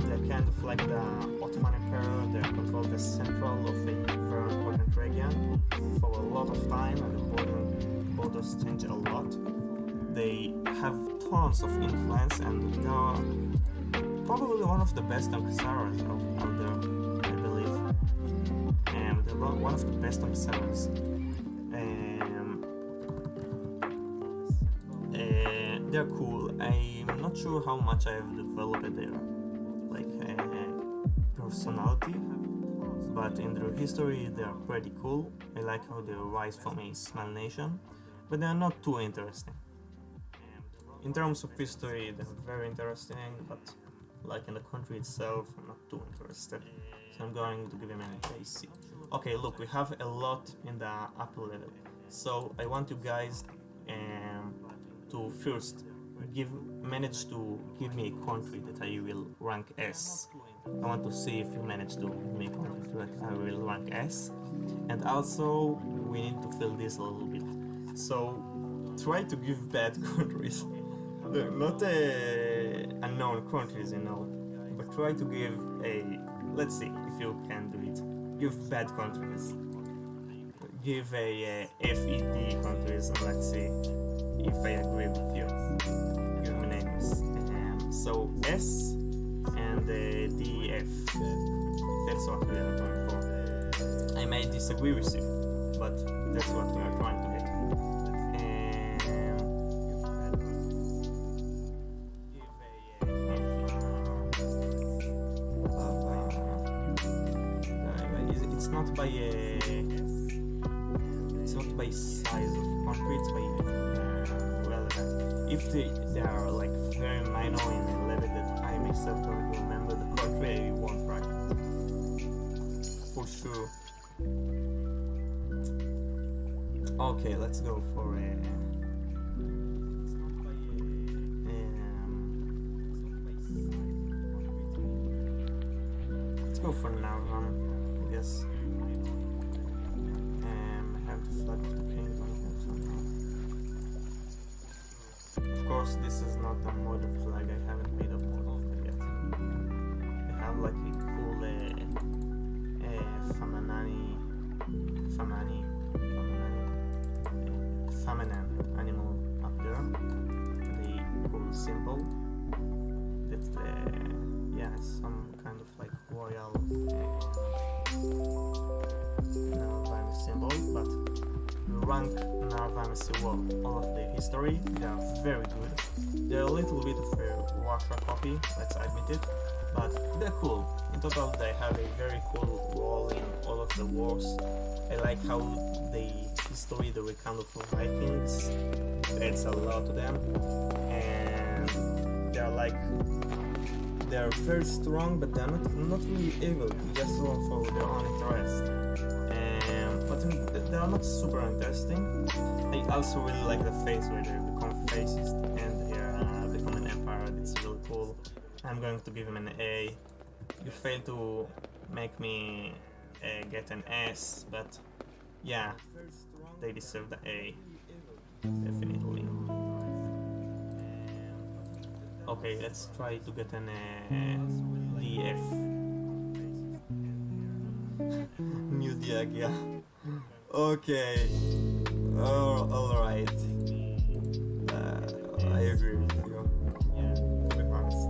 they're kind of like the Ottoman Emperor. They control the central of a very important region for a lot of time, and the borders change a lot. They have tons of influence, and they are probably one of the best Texaras out there, I believe. And they're one of the best Texaras. They're cool. I'm not sure how much I have developed their personality, but in their history they are pretty cool. I like how they rise from a small nation, but they are not too interesting. In terms of history, they're very interesting, but like in the country itself, I'm not too interested. So I'm going to give him an AC. Okay, look, we have a lot in the upper level. So I want you guys to first manage to give me a country that I will rank S. I want to see if you manage to give me a country that I will rank S. And also, we need to fill this a little bit. So try to give bad countries. They're not unknown countries, but try to give let's see if you can do it. Give bad countries. Give a FED countries, and let's see if I agree with you. Give me names. So S and DF. That's what we are going for. I may disagree with you, but that's what we are trying to get. It's not by size of country, it's by relevance. If they are like very minor in a level that I myself don't remember the country, I won't write it. For sure. Okay, let's go for let's go for Narvan, I guess. Flag of the kingdom somehow. Of course, this is not a model flag. I haven't made a model flag yet. I have like a cool Famana animal up there. The cool symbol. That's some kind of like royal symbol, but rank Narvan as well. All of the history, they are very good. They're a little bit of a Russia copy, let's admit it, but they're cool. In total, they have a very cool role in all of the wars. I like how the history, the recount of Vikings, adds a lot to them, and they're very strong, but they're not really evil, just strong for their own interest. But they are not super interesting. I also really like the phase where they become fascist and they become an empire. It's really cool. I'm going to give him an A. You failed to make me get an S, but yeah, they deserve the A. Definitely. Okay, let's try to get an DF. New Diag, yeah. Okay. Alright. I agree with you. To be honest.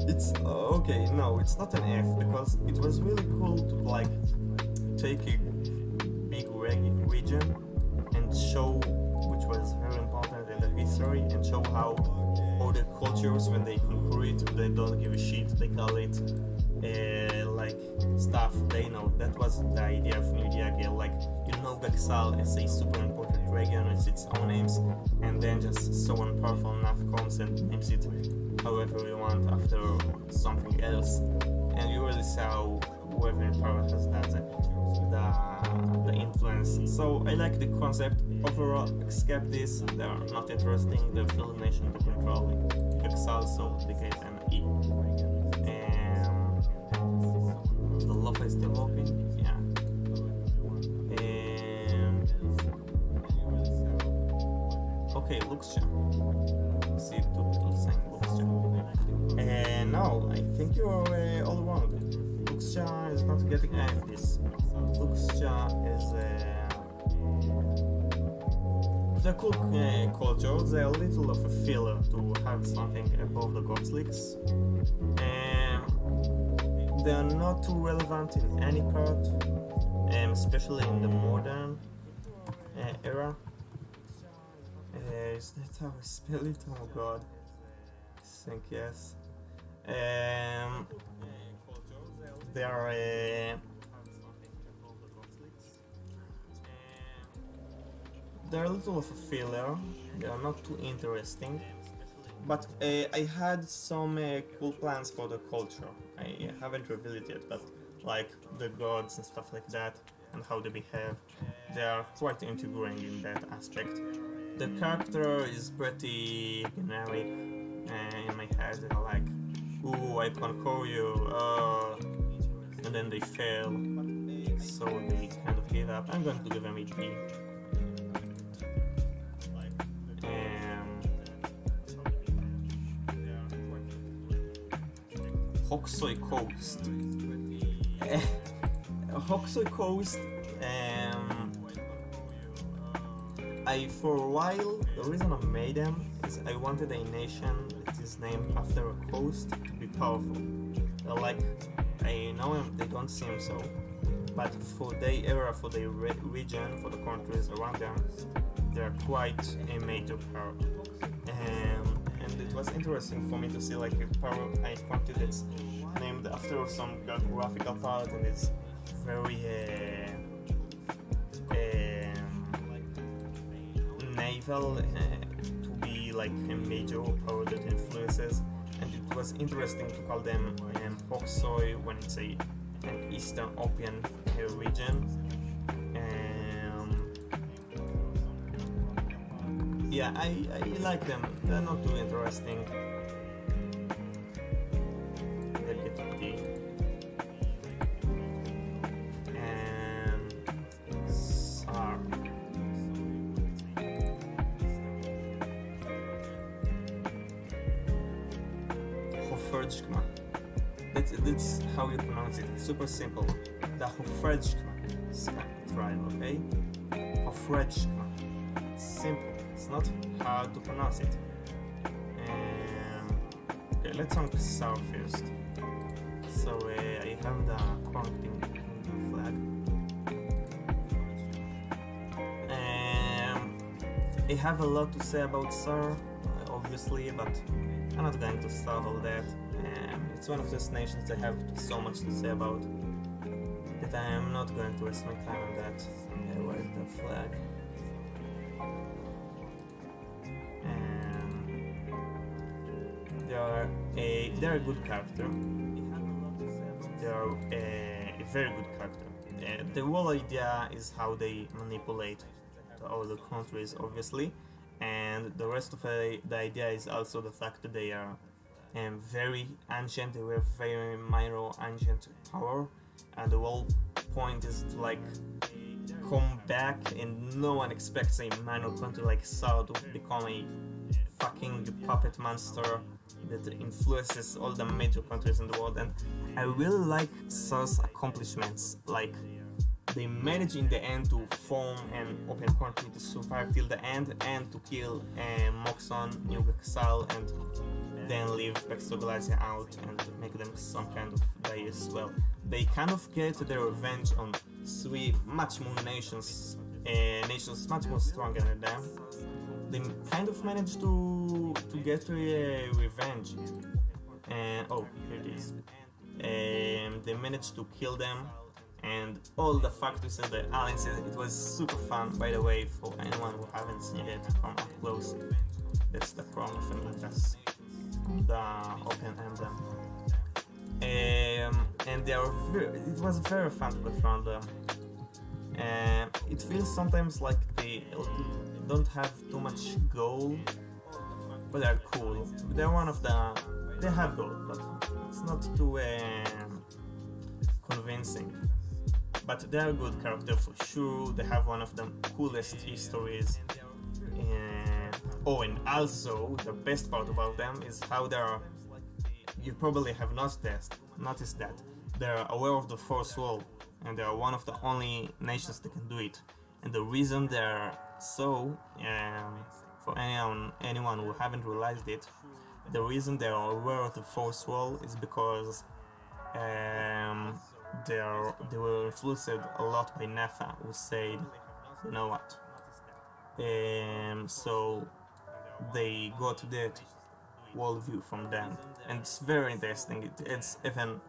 It's okay, no, it's not an F because it was really cool to like take a big region and show, which was very important in the history, and show how other cultures when they conquer it, they don't give a shit. They call it like stuff they know. That was the idea of New Diagil. Like, Gaxal is a super important region with its own names, and then just someone powerful enough comes and names it however you want after something else. And you really saw whoever in power has the influence. So I like the concept overall, except this, they're not interesting. The film nation to control Gaxal, so dedicate an E. The love is developing, yeah. Okay, Luxia. See, two people saying Luxia. And no, I think you are all wrong. Luxia is not getting this. Luxia is the cool culture. They're a little of a filler to have something above the Gobslicks. They are not too relevant in any part, especially in the modern era. Is that how I spell it? Oh god. I think yes. They are they're a little of a filler. They are not too interesting. But I had some cool plans for the culture. I haven't revealed it yet, but like the gods and stuff like that, and how they behave, they are quite intriguing in that aspect. The character is pretty generic in my head. They're like, ooh, I conquer you, and then they fail, so they kind of give up. I'm going to give them a B. Hoksoi Coast. Hoksoi Coast. For a while, the reason I made them is I wanted a nation that is named after a coast to be powerful. Like, I know they don't seem so, but for their era, for their region, for the countries around them, they're quite a major power. And it was interesting for me to see like a power country that's named after some geographical part and is very naval to be like a major power that influences. And it was interesting to call them Hoksoi when it's an Eastern Opian region. Yeah, I like them. They're not too interesting. They get to D. And Sar. Hoferdjkma. That's how you pronounce it. It's super simple. The Hoferdjkma tribe, okay? Hoferdjkma. It's simple. It's not hard to pronounce it. Okay, let's on South first. So I have the correcting flag. I have a lot to say about Sar, obviously, but I'm not going to start all that. It's one of those nations I have so much to say about that I am not going to waste my time on that. Where's the flag? They're a good character. They are a very good character. The whole idea is how they manipulate the other countries, obviously, and the rest of the idea is also the fact that they are very ancient. They were very minor ancient power, and the whole point is to like come back, and no one expects a minor country like South to become a fucking puppet monster that influences all the major countries in the world. And I really like Sar's accomplishments. Like, they manage in the end to form an open country to survive till the end and to kill Moxon, New Gaxal, and then leave Bexoglazia out and make them some kind of die as well. They kind of get their revenge on three much more nations much more stronger than them. they kind of managed to get revenge. And oh, here it is. They managed to kill them, and all the factories and the aliens. It was super fun, by the way, for anyone who haven't seen it from up close. That's the crown of Amicus, the open emblem. And they are it was very fun to go around them. It feels sometimes like they don't have too much goal, but they're cool. They're one of the they have goal, but it's not too convincing. But they're a good character for sure. They have one of the coolest histories. And also the best part about them is how they're. You probably have noticed that they're aware of the fourth wall, and they are one of the only nations that can do it. And the reason they're so, for anyone who haven't realized it, the reason they are aware of the fourth wall is because they were influenced a lot by Nefa, who said, you know what? So they got that worldview from them, and it's very interesting. It adds even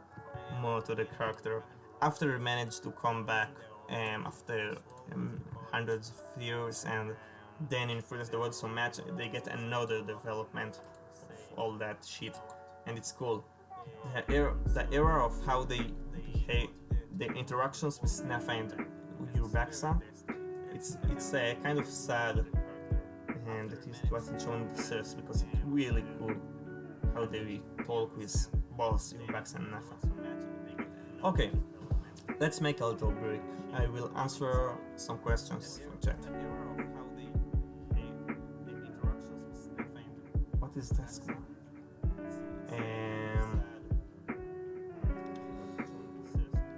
more to the character. After he managed to come back after hundreds of years and then influence the world so much, they get another development of all that shit, and it's cool. The era of how they behave, the interactions with Snafa and Urbaxa, it's kind of sad, and it wasn't shown in the series because it's really cool how they talk with both Urbaxa and Nafa. Okay, let's make a little break. I will answer some questions from chat. What is task now?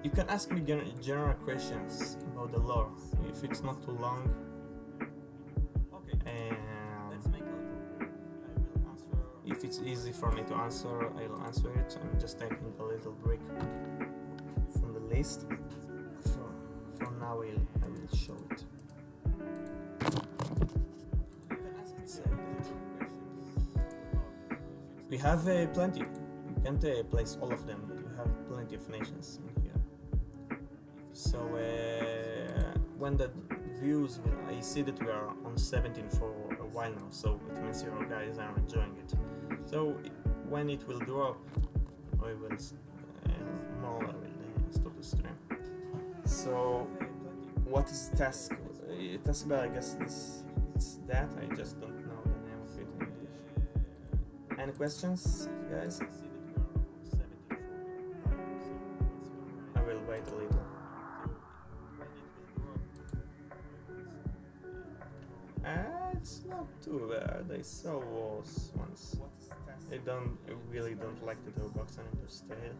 You can ask me general questions about the lore if it's not too long. If it's easy for me to answer, I'll answer it. I'm just taking a little break from the list. For now, I will show it. We have plenty. You can't place all of them, but we have plenty of nations in here. So when the views, I see that we are on 17 for a while now, so it means you guys are enjoying it. So when it will drop, I will I will stop the stream. So what is task? Taskbar, I guess it's that. I just don't know the name of it in English. Any questions, guys? I will wait a little. It's not too bad. I saw worse once. I really don't like the toolbox and style.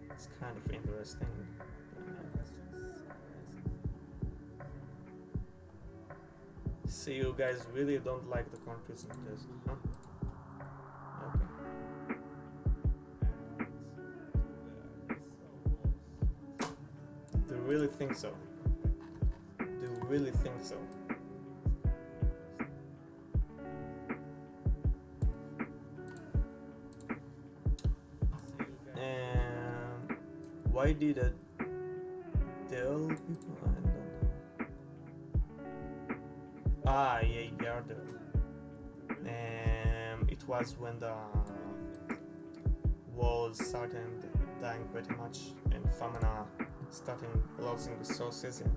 It's kind of interesting. See, you guys really don't like the countries in this, huh? Okay. Do you really think so? Do you really think so? Why did it tell people? I don't know. Yeah, Yardle. It was when the world started dying pretty much, and Famana started losing resources, and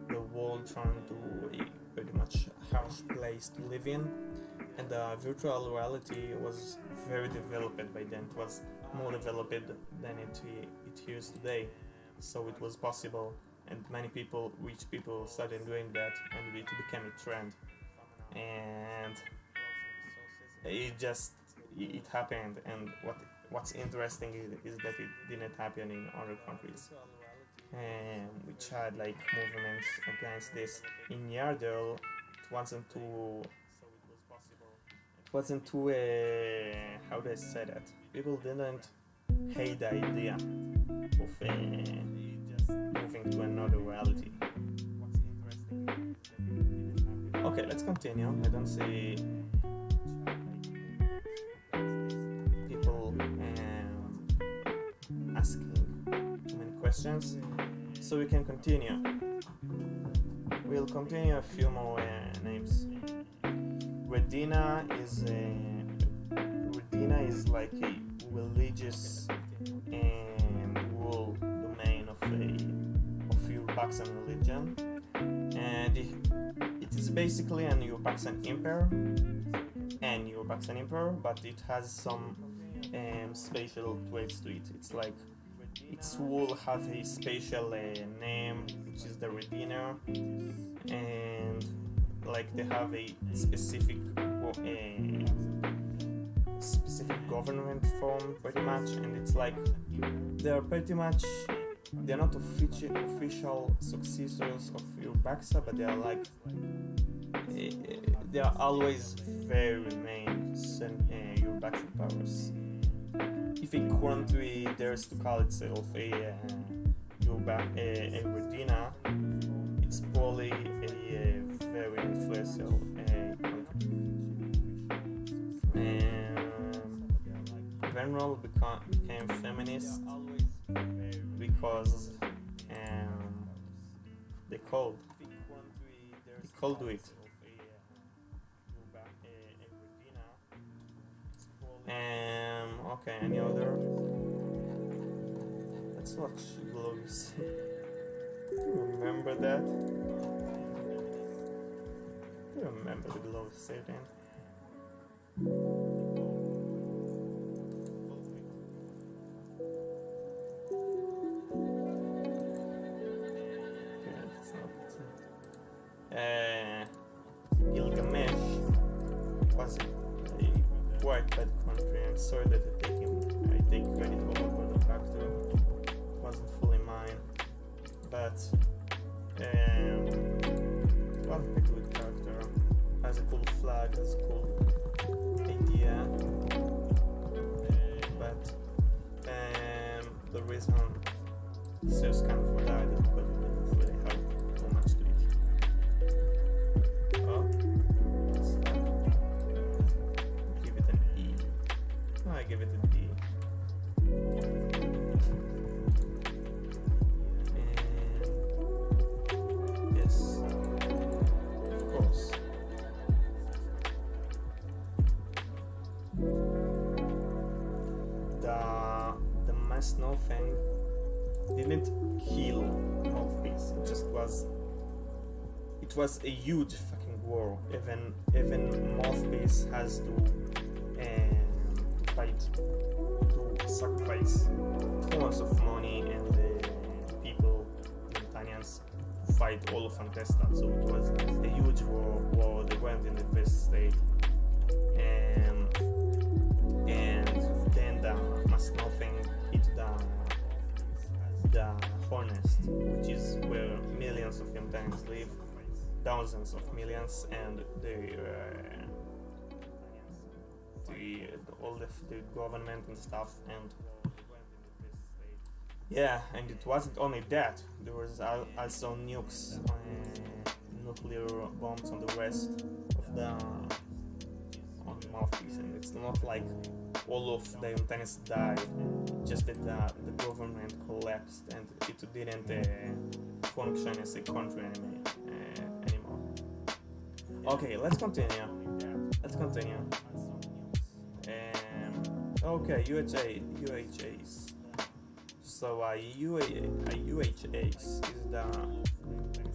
the world turned to a pretty much harsh place to live in. And the virtual reality was very developed by then. It was more developed than it is today, so it was possible, and many people, rich people, started doing that, and it became a trend. And it happened. And what's interesting is that it didn't happen in other countries, which had like movements against this. In Yardle, it wasn't too how do I say that? People didn't hate the idea of moving to another reality. Okay, let's continue. I don't see people asking too many questions, so we can continue. We'll continue a few more names. Redina is like a religious rule domain of Urbaxan religion, and it is basically an Urbaxan emperor, but it has some special traits to it. It's like its will have a special name, which is the Redina, and like they have a specific government form pretty much, and it's like they're not official successors of Urbaxa, but they are like they are always very main Urbaxan powers. If a country dares to call itself a Redina, it's probably a very influential country. Veneral became feminist because they called do it. Okay, any other? Let's watch Glows. Remember that? You remember the Glows, say it then. Gilgamesh was a quite bad country. I'm sorry that I take credit over the factor. It wasn't fully mine, but it wasn't a good character. Has a cool flag, has a cool idea, but the reason Zeus kind of died is because it didn't really have too much to it. Oh, what's that? Give it an E. No, I give it a D. And yes, of course. The mass Snowfang didn't kill Mouthpiece. It was a huge fucking war. Even Mouthpiece has to fight, to sacrifice tons of money and people, Italians, to fight all of Antesta. So it was a huge war. They weren't in the best state, and then the mass Snowfang hit the Hornest, which is where millions of Yamtans live, thousands of millions, and all the government and stuff, and yeah, and it wasn't only that. There was also nukes, nuclear bombs on the rest of the Mouthpiece, and it's not like all of the Yamtanis died, just that the government collapsed and it didn't function as a country anymore. Okay, let's continue. Okay, UHAs. So UHAs is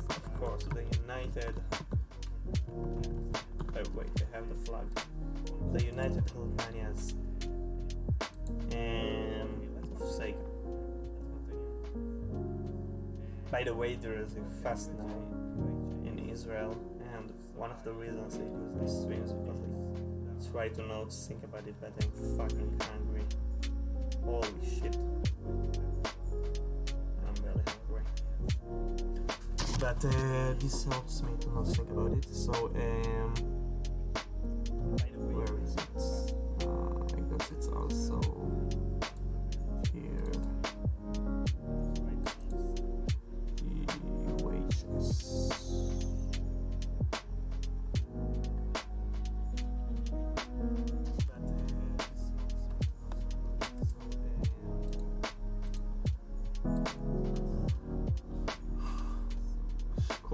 of course, the United. Oh wait, I have the flag. The United Albanians of Sega. By the way, there is a fast night in Israel, and one of the reasons I use these streams because I try to not think about it, but I'm fucking hungry. Holy shit. I'm really hungry. But this helps me to not think about it. So where is it? I guess it's also here. UHS.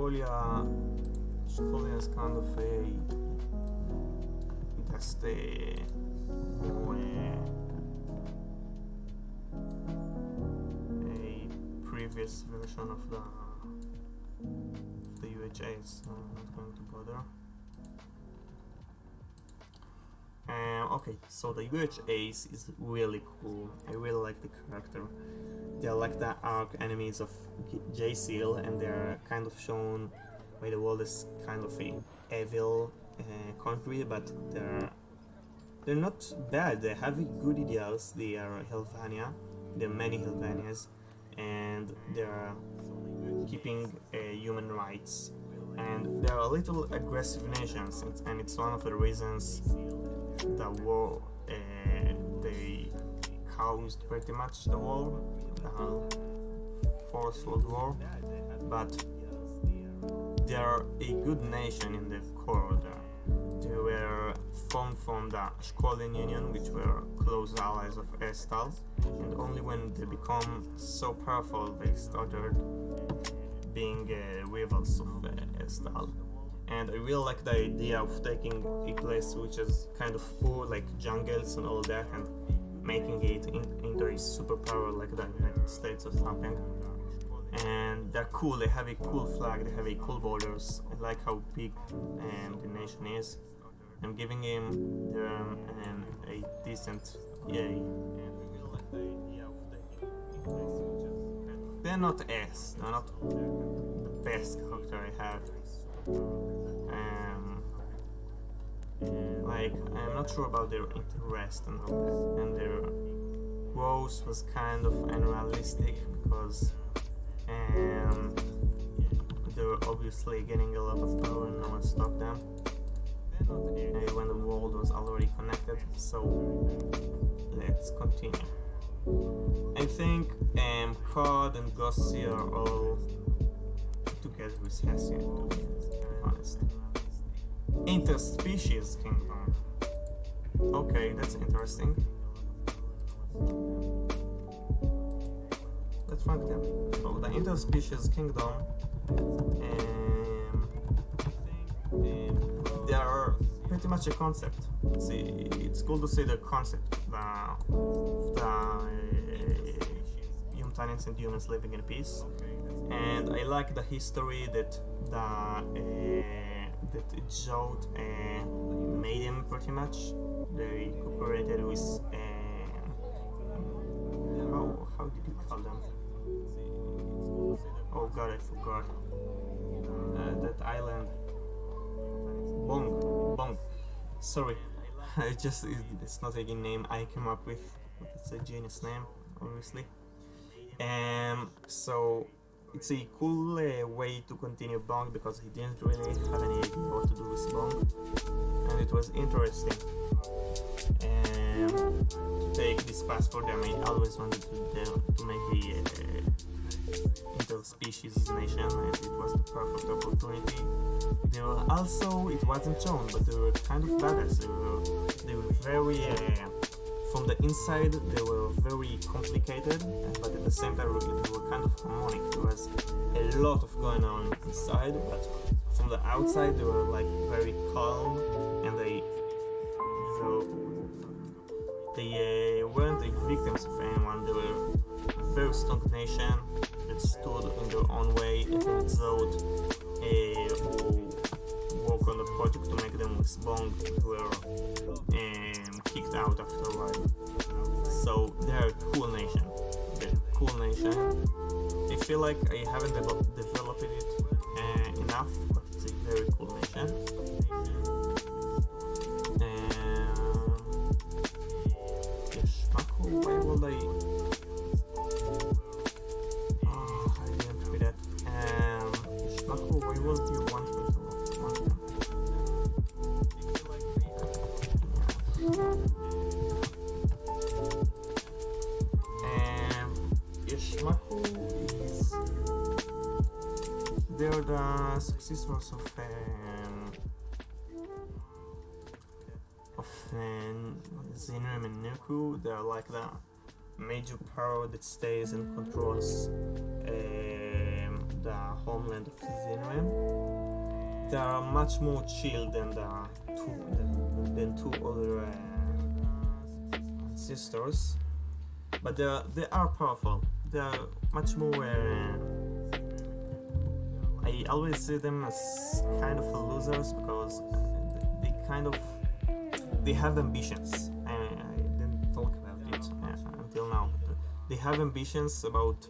Scholia is kind of that's the more a previous version of the UHAs, so I'm not going to bother. Okay, so the UHAs is really cool. I really like the character. They're like the arch enemies of J-Seal, and they're kind of shown by the world as kind of a evil country, but they're not bad. They have good ideals. They are Helvania. There are many Helvanias, and they're keeping human rights. And they're a little aggressive nations, and it's one of the reasons the war they caused pretty much the war, the Fourth World War. But they're a good nation in the core. They were formed from the Ashkolian Union, which were close allies of Estal, and only when they become so powerful they started being rivals of Estal. And I really like the idea of taking a place which is kind of poor, like jungles and all that, and making it into a superpower like the United States or something. And they're cool, they have a cool flag, they have a cool borders. I like how big the nation is. I'm giving him a decent yay. They're not S, they're not the best character I have. Like, I'm not sure about their interest and all that, and their growth was kind of unrealistic because they were obviously getting a lot of power and no one stopped them when the world was already connected. So let's continue. I think Cod and Gossi are all together with Hessian, to be honest. Interspecies kingdom. Okay, that's interesting. Let's rank them. So the interspecies kingdom, they are pretty much a concept. See, it's cool to see the concept, the humans and humans living in peace, and I like the history that it showed made them pretty much. They cooperated with how did you call them? Oh god, I forgot. That island. Bong. Sorry. It's not a name I came up with, but it's a genius name, obviously. So it's a cool way to continue Bong because he didn't really have any idea what to do with Bong, and it was interesting to take this path for them. I always wanted to make a interspecies nation, and it was the perfect opportunity. They were also, it wasn't shown, but they were kind of badass. They were very from the inside they were very complicated, but at the same time they were kind of harmonic. There was a lot of going on inside, but from the outside they were like very calm, and they weren't the victims of anyone. They were a very strong nation that stood in their own way, and without who work on the project to make them with Bong were kicked out after a while. So they're a cool nation. I feel like I haven't developed it enough, but it's a very cool nation. Yashmako, why will I? Oh, I didn't read that. Yashmako, why will you want me to want them? Yashmako is they're the successors of Zinrim and Nuku. They're like the major power that stays and controls the homeland of Zinrim. They are much more chill than the two other sisters, but they are powerful. They are much more. I always see them as kind of losers because they have ambitions. I didn't talk about it until now. But they have ambitions about,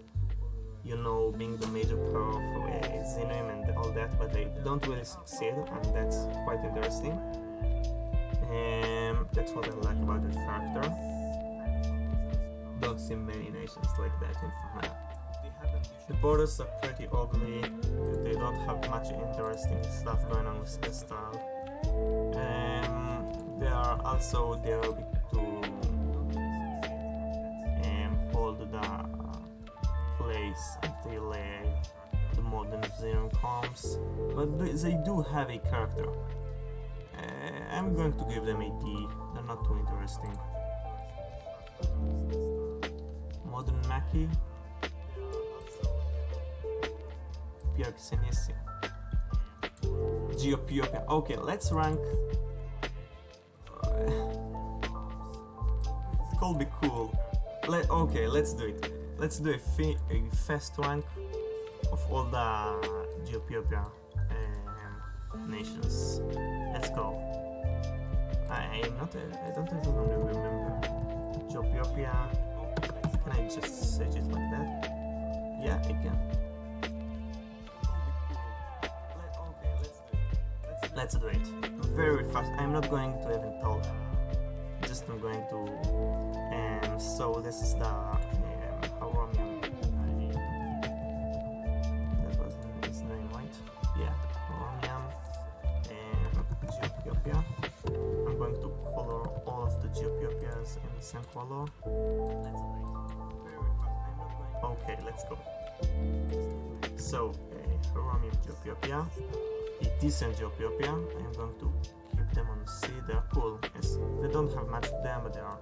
you know, being the major power for Zinrim and all that, but they don't really succeed, and that's quite interesting. That's what I like about the character. Don't see many nations like that in Famana. The borders are pretty ugly. They don't have much interesting stuff going on with the style. They are also there to hold the place until the modern Zero comes. But they do have a character. I'm going to give them a D. They're not too interesting. Modern Maki. Pyrxenisia. Geopiopia. Okay, let's rank. It could be cool. Okay, let's do it. Let's do a fast rank of all the Geopiopia nations. Let's go. I don't even remember. Geopiopia. Can I just search it like that? Yeah, I can. Let's do it. Very fast. I'm not going to even talk. Just I'm going to. So this is the Haromian. That was his name, right? Yeah, Haromian and Geopiopia. I'm going to color all of the Geopiopias in the same color. Okay, let's go. So, Haromian Geopiopia. A decent Geopiopia. I'm going to keep them on C. They're cool. Yes, they don't have much of them, but they are.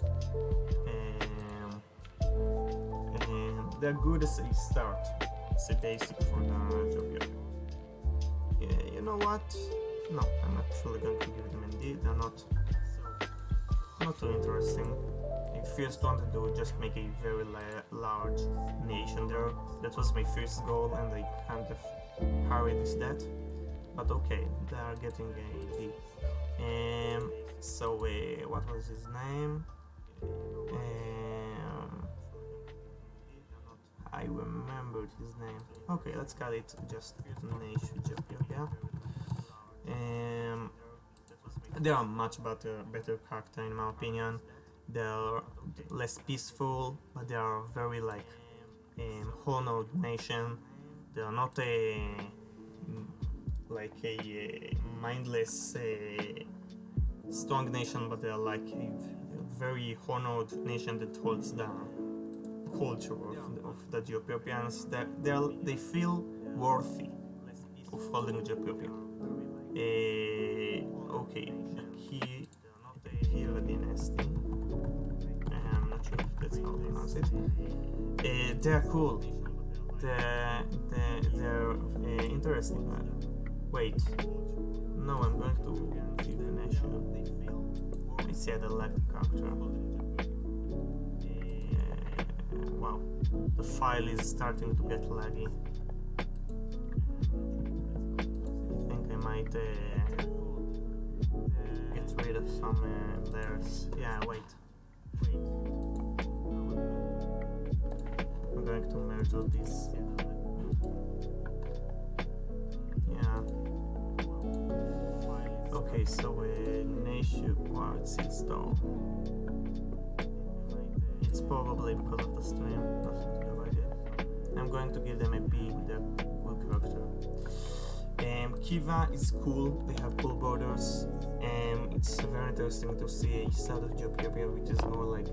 And they're good as a start. It's a basic for the Geopiopia. Yeah, you know what? No, I'm actually going to give them a D. They're not too interesting. I first wanted to just make a very large nation there. That was my first goal, and I kind of hurried that. But okay, they are getting a D. So what was his name? I remembered his name. Okay, let's call it just Nation Geopiopia. They are much better character in my opinion. They are less peaceful, but they are very like honored nation. They are not a mindless strong nation, but they are like a very honored nation that holds the culture of the Geopiopians. They feel worthy of holding Geopiopia. Okay, the Kiva dynasty. I'm not sure if that's how they pronounce it. They're cool. They're interesting. Wait. No, I'm going to give the nation. I said I like the character. Wow. The file is starting to get laggy. I think I might get rid of some layers. Yeah, wait. I'm going to merge all these. Yeah. Okay, so nation quartz install. It's probably because of the stream. Nothing to do about it. I'm going to give them a B with their cool character. Kiva is cool. They have cool borders. It's very interesting to see a side of Geopiopia which is more like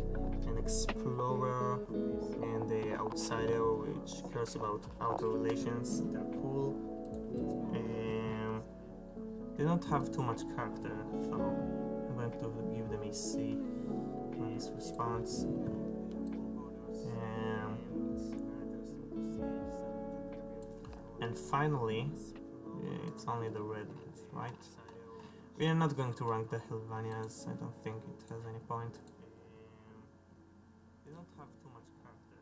an explorer and the outsider which cares about outer relations. They're cool. They don't have too much character, so I'm going to give them a C on this response. And finally, it's only the red, right? We are not going to rank the Helvanias. I don't think it has any point. They don't have too much character.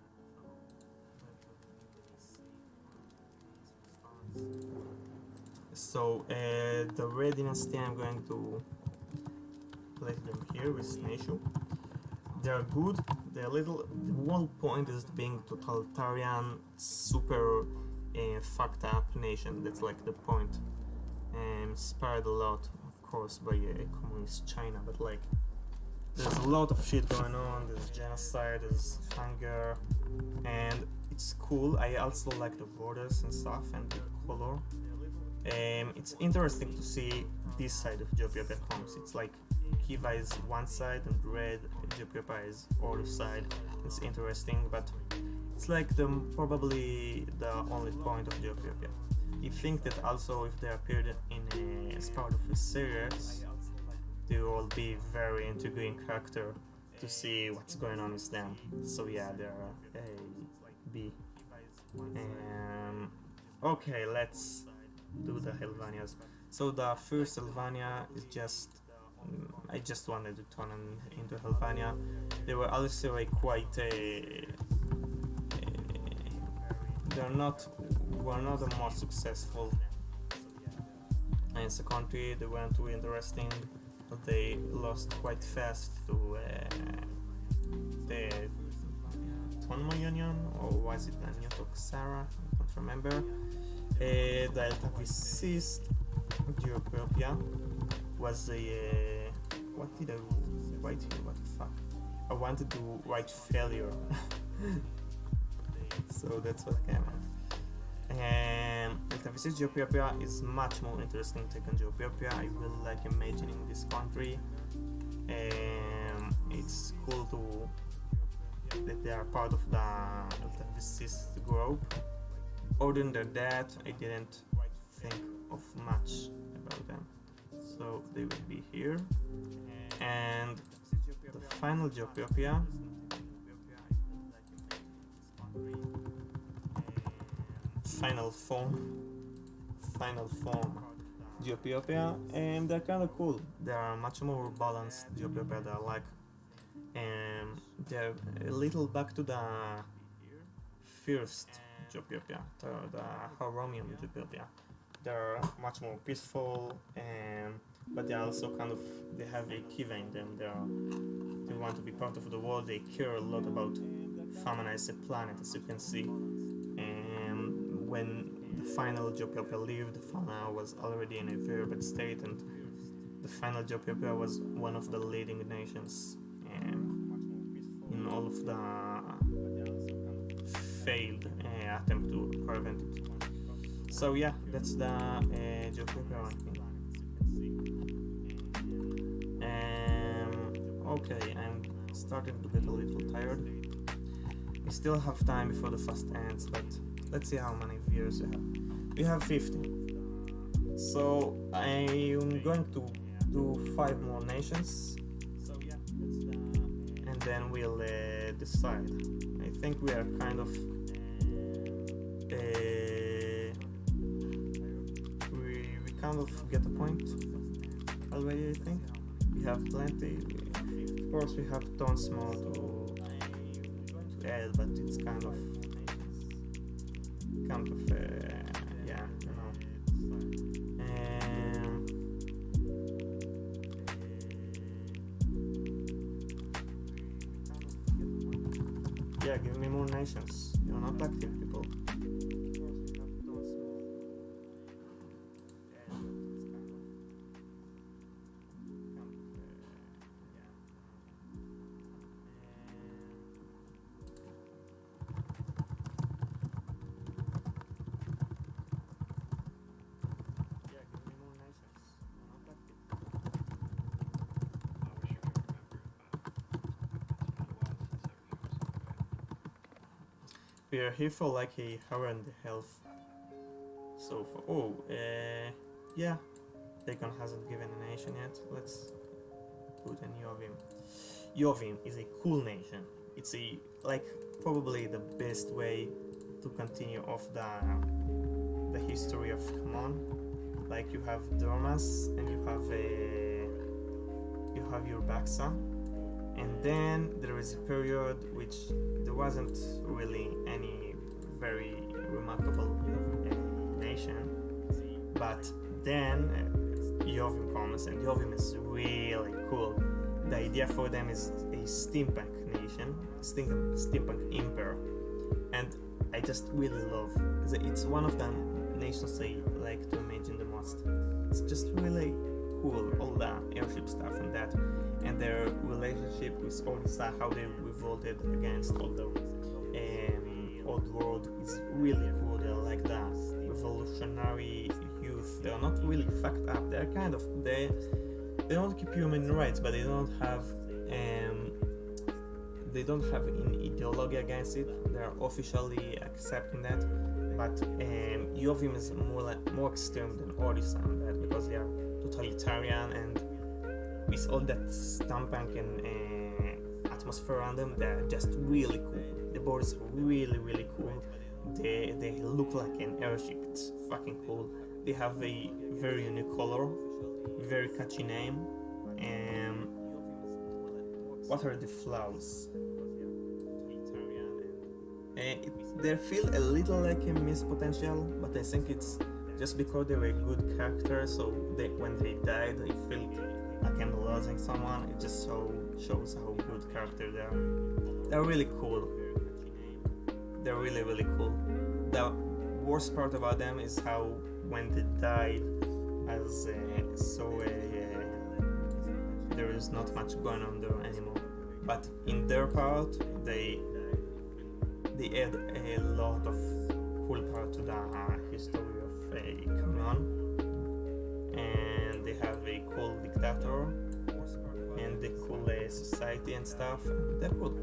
So the red dynasty, I'm going to place them here with Snaishu. They're good. They're little. The whole point is being totalitarian, super fucked up nation. That's like the point. Inspired a lot, of course, by communist China, but like there's a lot of shit going on. There's genocide, there's hunger, and it's cool. I also like the borders and stuff and the color. It's interesting to see this side of Ethiopia comes. It's like Kiva is one side and red, Ethiopia is other side. It's interesting, but it's like probably the only point of Ethiopia. You think that also if they appeared as part of a series, they will be very intriguing character to see what's going on with them. So yeah, they're A, B. Okay, let's do the Helvanias. So the first Helvania is just I just wanted to turn them into Helvania. They were also quite were not the most successful as a country. They weren't too interesting, but they lost quite fast to the Tonma Union, or was it the Nyotoksara? I don't remember. The Altavicist Ethiopia was a what did I write here? What the fuck? I wanted to write failure. So that's what came out. Altavicist Ethiopia is much more interesting than Ethiopia. I really like imagining this country. It's cool that they are part of the Altavicist group. Other than that, I didn't think of much about them. So they will be here. And the final Ethiopia final form Ethiopia, and they're kind of cool. They are much more balanced Ethiopia. They're like they're a little back to the first Ethiopia, the Horomium Ethiopia. They're much more peaceful, but they also they have a Kiva in them. They want to be part of the world. They care a lot about Famana as a planet, as you can see. When the final Ethiopia lived, Famana was already in a very bad state, and the final Ethiopia was one of the leading nations in all of the failed attempt to prevent it. So yeah, that's the Ethiopia ranking. Okay, I'm starting to get a little tired. We still have time before the fast ends, but let's see how many viewers we have. We have 50. So I'm going to do 5 more nations, and then we'll decide. I think we are kind of we kind of get a point already. I think we have plenty. Of course, we have tons more to add, but it's kind of yeah, you know. Yeah, give me more nations. You're not active, people. We are here for like a hour and a half. So for yeah, Dagon hasn't given a nation yet. Let's put in Yovim. Yovim is a cool nation. It's probably the best way to continue off the the history of Hamon. Like you have Dormas and you have your Baksa, and then there is a period which there wasn't really any very remarkable nation, but then Yovim comes, and Yovim is really cool. The idea for them is a steampunk nation, steampunk empire, and I just really love. It's one of the nations I like to imagine the most. It's just really cool, all the airship stuff and that, and their relationship with Odessa, how they revolted against all the old world is really cool. They're like the revolutionary youth. They're not really fucked up. They're kind of they don't keep human rights, but they don't have an ideology against it. They're officially accepting that, but Yovim is more extreme than Odessa on that, because they are totalitarian, and with all that steampunk and atmosphere around them, they're just really cool. The boards are really cool. They look like an airship. It's fucking cool. They have a very unique color, very catchy name. And what are the flaws? They feel a little like a missed potential, but I think it's just because they were good characters. So when they died, I felt like I'm losing someone. It just shows how good characters they are. They're really cool. They're really cool. The worst part about them is how when they died, there is not much going on there anymore. But in their part, they add a lot of cool part to the history of Cameron, and they have a cool dictator and the cool society and stuff. They're cool.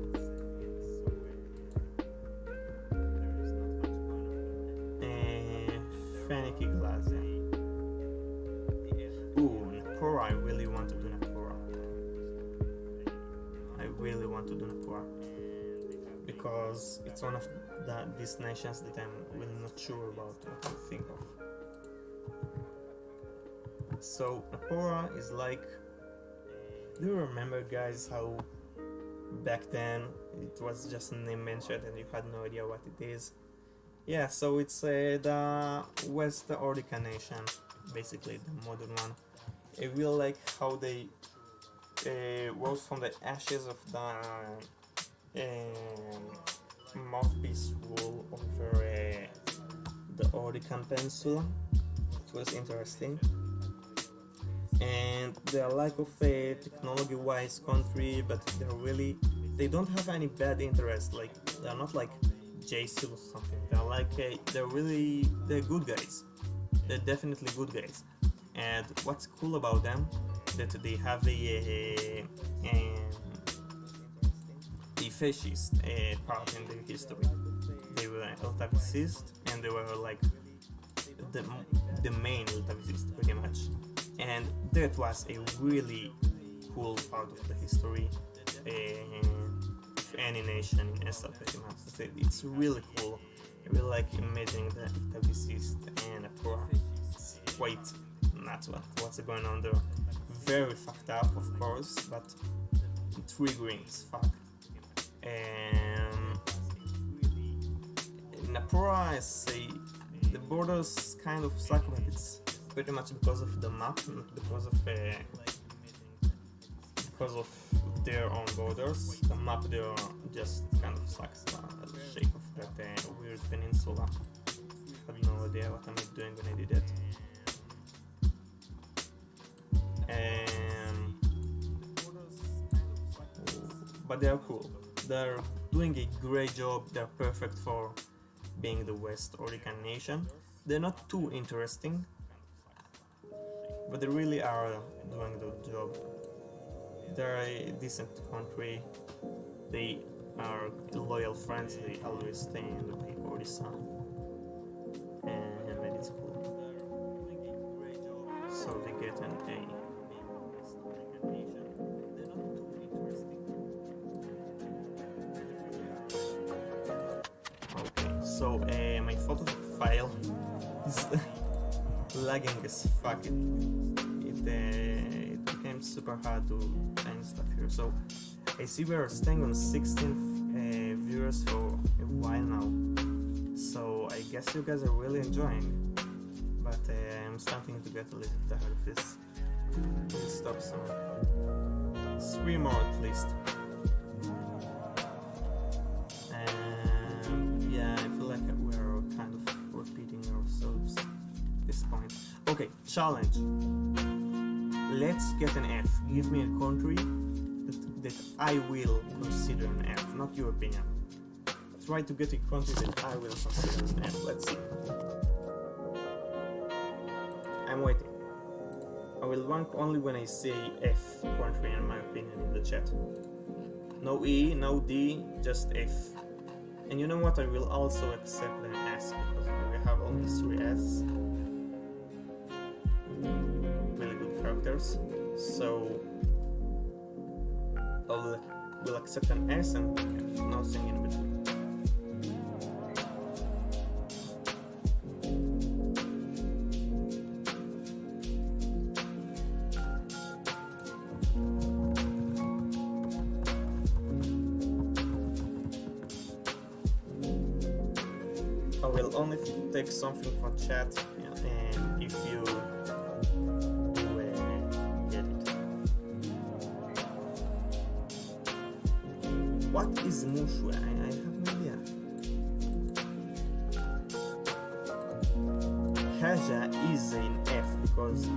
Fenicky Glaze. Ooh, Napora. I really want to do Napora. Because it's one of these nations that I'm really not sure about what to think of. So Napora is like, do you remember, guys, how back then it was just a name mentioned and you had no idea what it is? Yeah, so it's the West Ordica nation, basically the modern one. I really like how they rose from the ashes of the mouthpiece rule over the Ordican Peninsula. It was interesting. And they're like of a technology-wise country, but they don't have any bad interest. Like, they're not like JC or something. They're like they're good guys. They're definitely good guys. And what's cool about them, that they have a fascist part in their history. They were Altavicist, and they were like the main Altavicist pretty much. And that was a really cool part of the history of any nation in Estel pretty much. It's really cool. I really like imagining the Altavicist and Apura. It's quite nuts what's going on there. Very fucked up, of course, but intriguing as fuck. Napora, the borders kind of suck, but it's pretty much because of the map, not because of their own borders. The map there just kind of sucks, the shape of that weird peninsula. I have no idea what I'm doing when I did that. But they're cool. They're doing a great job. They're perfect for being the West Ordican nation. They're not too interesting, but they really are doing the job. They're a decent country. They are loyal friends. They always stay in the Odessa, and it's cool. So they get an A. Okay, so my photo file is lagging as fuck. It became super hard to find stuff here. So I see we're staying on 16 viewers for a while now. So I guess you guys are really enjoying. But I'm starting to get a little tired of this. We'll stop soon. 3 more at least. And yeah, I feel like we're kind of repeating ourselves at this point. Okay, challenge. Let's get an F. Give me a country that I will consider an F, not your opinion. Try to get a country that I will consider an F. Let's see. I'm waiting. I will rank only when I say F country in my opinion in the chat. No E, no D, just F. And you know what? I will also accept an S because we have only 3 S. Really good characters. So we'll accept an S and F, nothing in between. I will only take something for chat, and if you get it. What is Mushu? I have no idea. Haja is an F because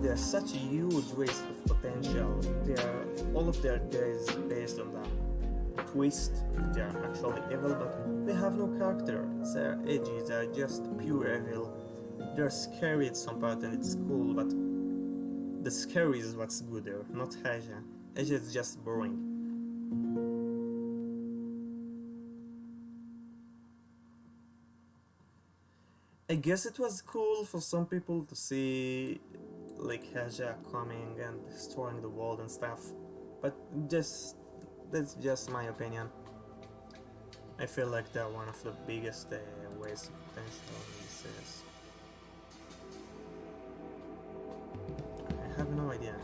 they are such a huge waste of potential. All of their days based on them. Twist, they are actually evil, but they have no character. They're edgy, they're just pure evil. They're scary at some part and it's cool, but the scary is what's good there, not Haja. Haja is just boring. I guess it was cool for some people to see like Haja coming and destroying the world and stuff, but that's just my opinion. I feel like they're one of the biggest waste of potential in this series. I have no idea.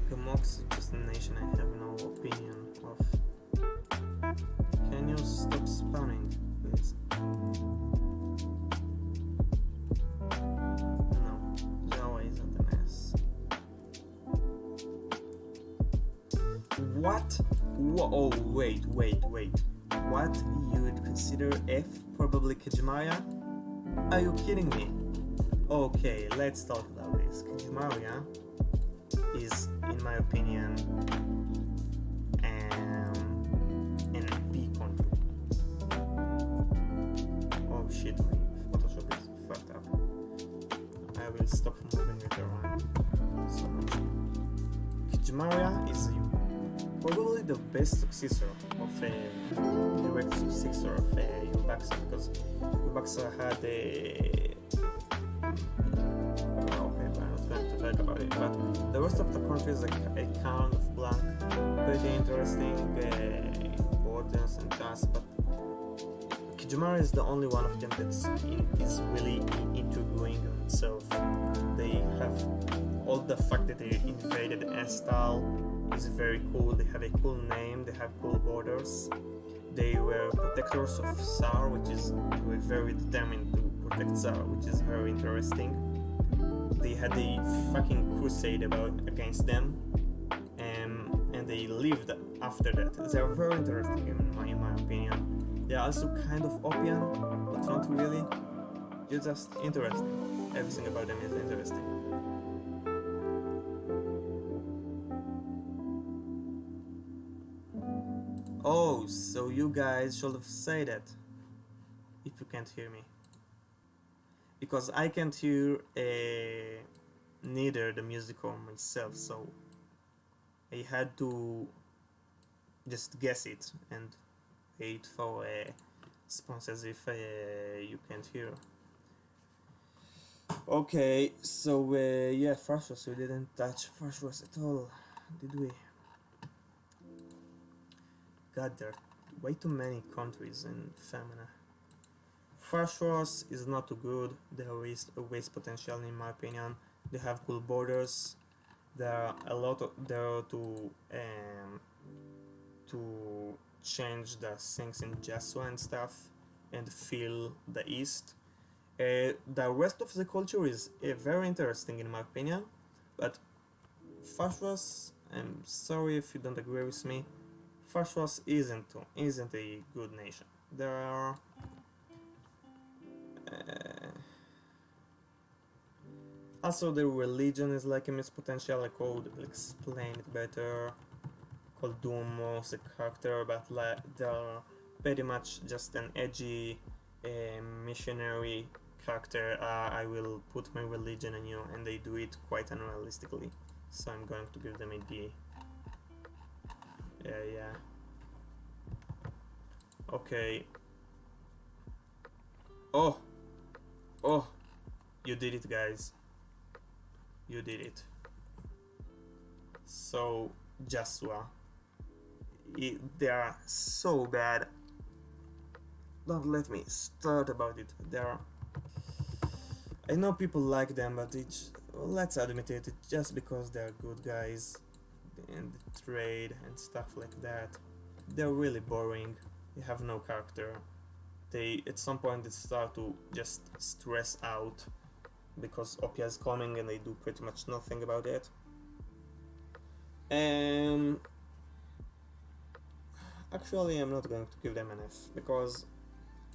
Gamox is just a nation I have no opinion of. Can you stop spamming, please? What? Oh, wait. What? You would consider F probably Kajimaya? Are you kidding me? Okay, let's talk about this. Kajimaya is, in my opinion, an B country. Oh shit, my Photoshop is fucked up. I will stop moving it around so much. Kajimaya is probably the best successor of direct successor of Ubaxa, because Ubaxa had a okay, I'm not going to talk about it, but the rest of the country is like a count of blank, pretty interesting borders and tasks, but Kijimara is the only one of them is really into growing itself. They have all the fact that they invaded Estal is very cool. They have a cool name, they have cool borders. They were protectors of Tsar, they were very determined to protect Tsar, which is very interesting. They had a fucking crusade against them, and they lived after that. They are very interesting in my opinion. They are also kind of opium, but not really. They're just interesting. Everything about them is interesting. Oh, so you guys should have said that if you can't hear me, because I can't hear neither the music or myself, so I had to just guess it and wait for sponsors if you can't hear. Okay, so yeah, Freshwash, we didn't touch Freshwash at all. did we? God, there are way too many countries in Famana. Phosphorus is not too good. They waste potential in my opinion. They have cool borders. There are a lot of there to change the things in Jesua and stuff and fill the east. The rest of the culture is very interesting in my opinion, but Phosphorus, I'm sorry if you don't agree with me, Phosphorus isn't a good nation. There are also the religion is like a missed potential. I could explain it better. Called Dumo, the character, but they're pretty much just an edgy missionary character. I will put my religion on you, and they do it quite unrealistically. So I'm going to give them a D. Yeah. Okay. Oh, you did it, guys. You did it. So Jesua. They are so bad. Don't let me start about it. I know people like them, but let's admit it, it's just because they're good guys and trade and stuff like that. They're really boring. They have no character. They at some point they start to just stress out because Opia is coming and they do pretty much nothing about it. Actually, I'm not going to give them an F because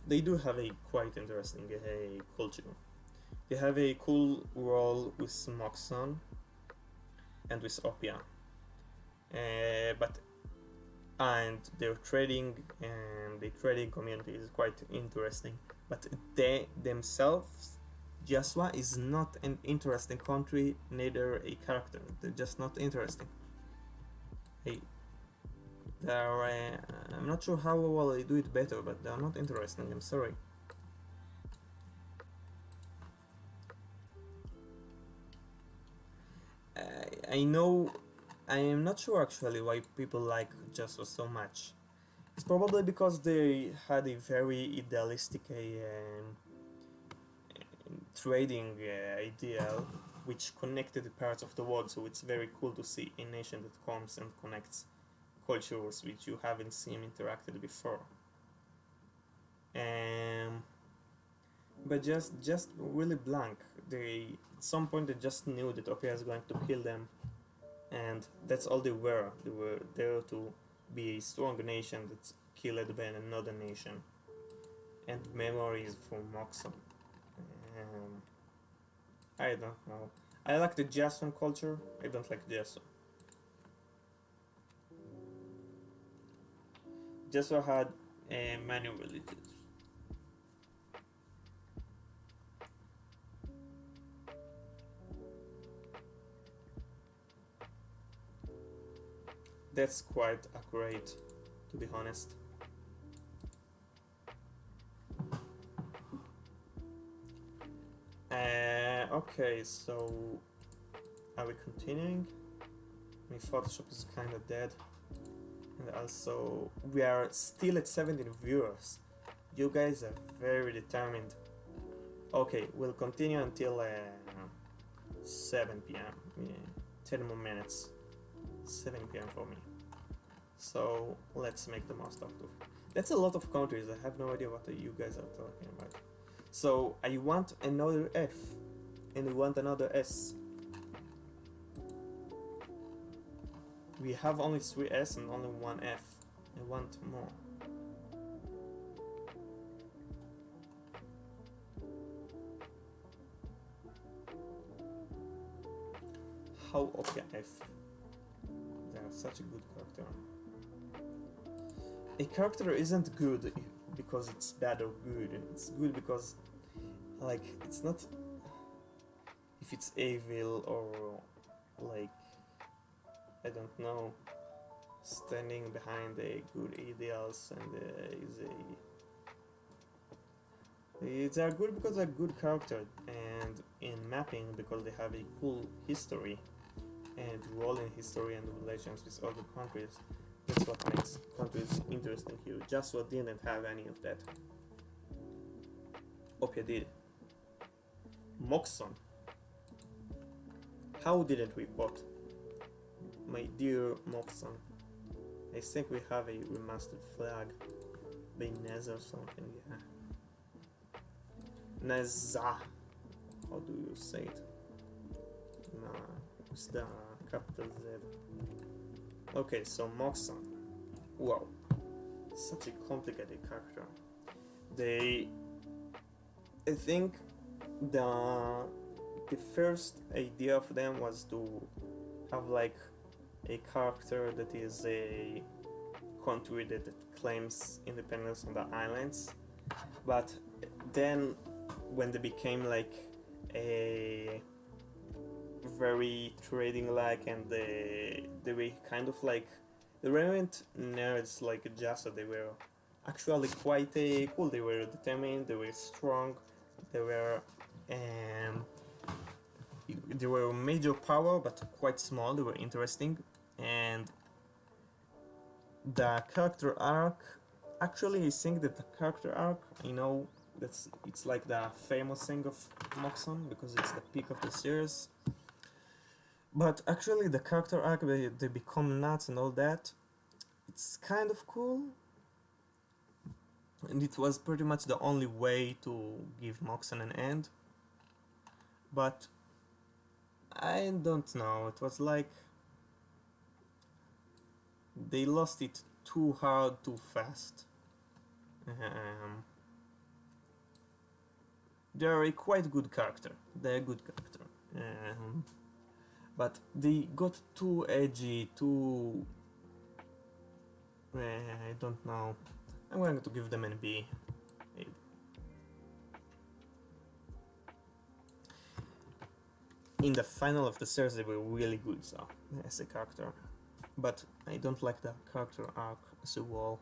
they do have a quite interesting culture. They have a cool role with Moxon and with Opia, and their trading and the trading community is quite interesting. But they themselves, Jesua is not an interesting country, neither a character. They're just not interesting. I'm not sure how well they do it better, but they're not interesting. I'm sorry. I know. I am not sure actually why people like Jesua so much. It's probably because they had a very idealistic trading ideal which connected the parts of the world, so it's very cool to see a nation that comes and connects cultures which you haven't seen interacted before. But just really blank. At some point they just knew that Opia is going to kill them, and that's all they were. They were there to be a strong nation that's killed by another nation. And memories from Moxon. I don't know. I like the Jason culture. I don't like Jesua. Jesua had many religions. That's quite accurate, to be honest. Okay, so are we continuing? My Photoshop is kinda dead. And also, we are still at 17 viewers. You guys are very determined. Okay, we'll continue until 7 p.m. Yeah, 10 more minutes. 7 p.m. for me. So let's make the most out of it. That's a lot of countries. I have no idea what you guys are talking about. So I want another F, and we want another S. We have only 3 S and only 1 F. I want more. How okay F? They are such a good character. A character isn't good because it's bad or good. It's good because, like, it's not if it's evil or like, I don't know, standing behind the good ideals and they are good because they're good character, and in mapping because they have a cool history. and role in history and relations with other countries. That's what makes countries interesting here. Joshua didn't have any of that. Opia did. Moxon. How didn't we pot? My dear Moxon. I think we have a remastered flag by Nez or something, yeah. Neza. How do you say it? Nah, it's the capital Z. Okay, so Moxon. Wow. Such a complicated character. I think the first idea of them was to have like a character that is a country that claims independence on the islands, but then when they became like a very trading like, and they were kind of like, they weren't nerds like Jasa, they were actually quite cool. They were determined, they were strong, they were a major power but quite small. They were interesting, and the character arc, actually I think that the character arc, it's like the famous thing of Moxon because it's the peak of the series, but actually the character arc, they become nuts and all that, it's kind of cool, and it was pretty much the only way to give Moxon an end. But I don't know, it was like they lost it too hard too fast. They're a quite good character, they're a good character, but they got too edgy, too I don't know. I'm going to give them an B. In the final of the series they were really good, so as a character, but I don't like the character arc as a whole.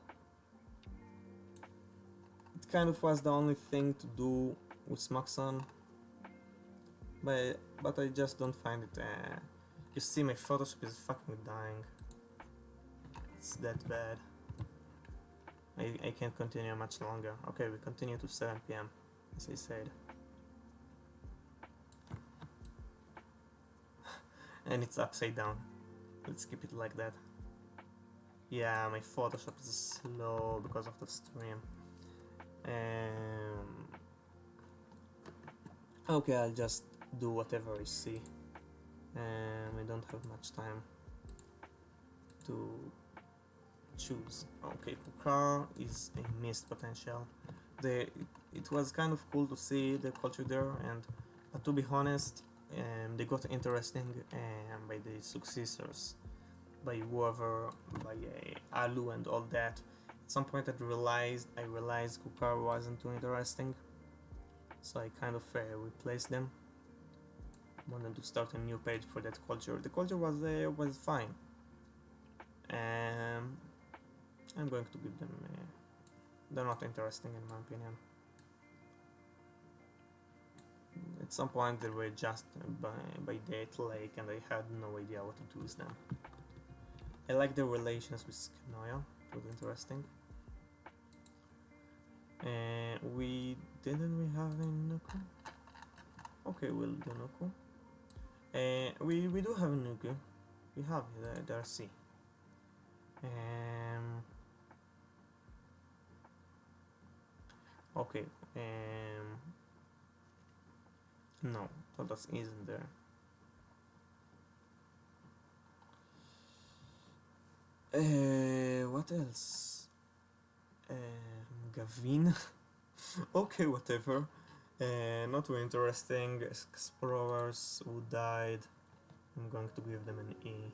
It kind of was the only thing to do with Moxon, but I just don't find it. You see, my Photoshop is fucking dying. It's that bad. I can't continue much longer. Okay, we continue to 7 PM, as I said. And it's upside down. Let's keep it like that. Yeah, my Photoshop is slow because of the stream. Okay, I'll just do whatever I see. I don't have much time to choose. Okay, Kukar is a missed potential. It was kind of cool to see the culture there, but to be honest, they got interesting by the successors, by whoever, by Alu and all that. At some point I realized Kukar wasn't too interesting, so I kind of replaced them. Wanted to start a new page for that culture. The culture was fine. I'm going to give them. They're not interesting in my opinion. At some point they were just by date lake, and I had no idea what to do with them. I like the relations with Kanoya. It was interesting. We have a Nuku? Okay, we'll do Nuku. We do have a Nuku. We have the Darcy. Okay. No, Todas isn't there. What else? Gavin. Okay, whatever. Not too interesting. Explorers who died. I'm going to give them an E.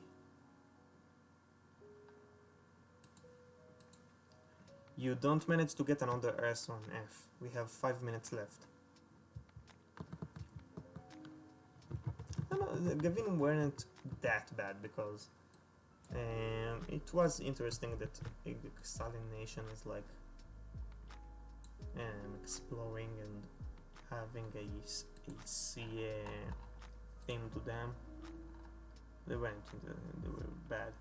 You don't manage to get another S or an F. We have 5 minutes left. No, Gavin weren't that bad because it was interesting that the Stalin nation is like exploring and having a sea theme to them. they were bad.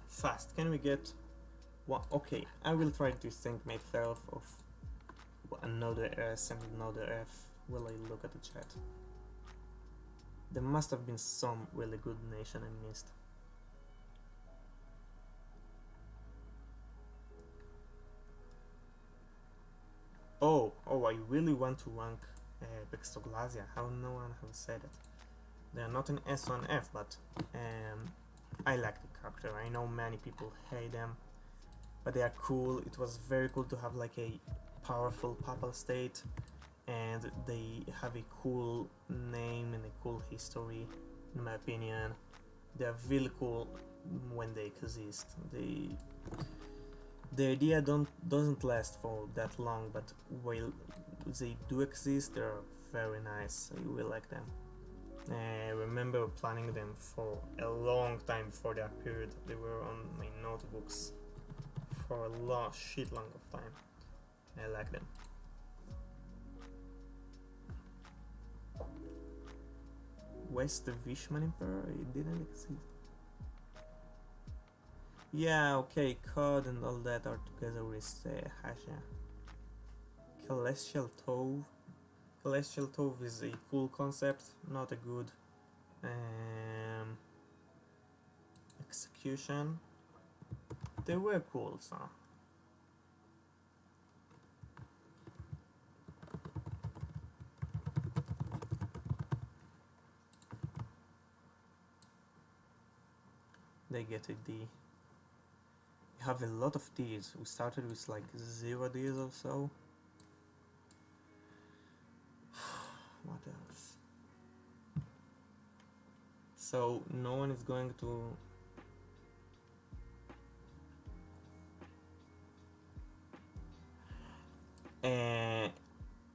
Fast, can we get one? Okay, I will try to think myself of another S and another F. Will I look at the chat? There must have been some really good nation I missed. Oh, I really want to rank Pextoglasia. How no one has said it. They are not an S or an F, but I like the character. I know many people hate them, but they are cool. It was very cool to have like a powerful papal state, and they have a cool name and a cool history, in my opinion. They are really cool when they exist. The idea doesn't last for that long, but while they do exist, they're very nice. I really like them. I remember planning them for a long time before that period. They were on my notebooks for a shit long of time. I like them. West the Vishman Emperor? It didn't exist. Yeah, okay, code and all that are together with Hasha. Celestial Tove. Celestial Tove is a cool concept, not a good execution. They were cool, so. They get a D. We have a lot of Ds. We started with like 0 Ds or so. What else? So no one is going to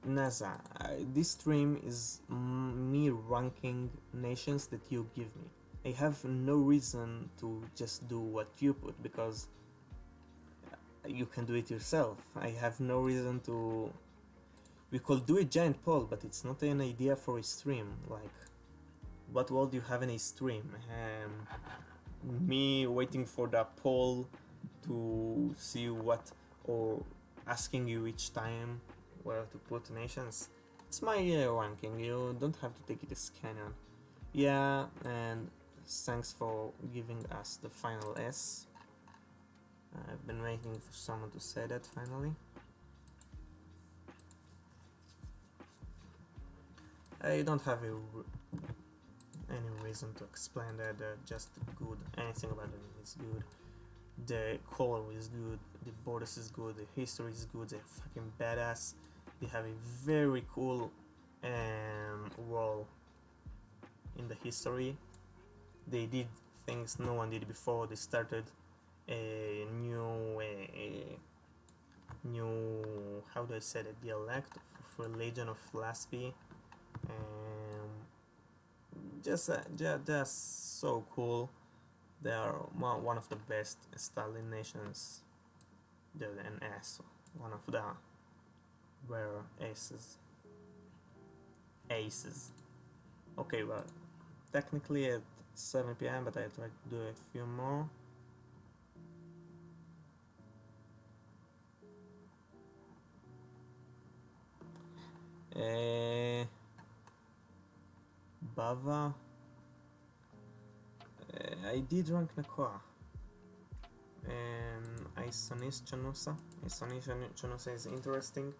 NASA. This stream is me ranking nations that you give me. I have no reason to just do what you put, because you can do it yourself. I have no reason to. We could do a giant poll, but it's not an idea for a stream. Like, what would you have in a stream? Me waiting for the poll to see what, or asking you each time where to put nations. It's my ranking. You don't have to take it as canon. Yeah, and thanks for giving us the final S. I've been waiting for someone to say that finally. I don't have any reason to explain that. They're just good. Anything about them is good. The color is good. The borders is good. The history is good. They're fucking badass. They have a very cool role in the history. They did things no one did before. They started a new how do I say it, dialect of religion of Laspi. Just so cool. They are one of the best Stalin nations. They're an S, one of the rare aces. Okay, well, technically at 7 p.m, but I tried to do a few more. Bava. I did rank Nakoa. Isonis Chanusa. Isonis Chanusa is interesting.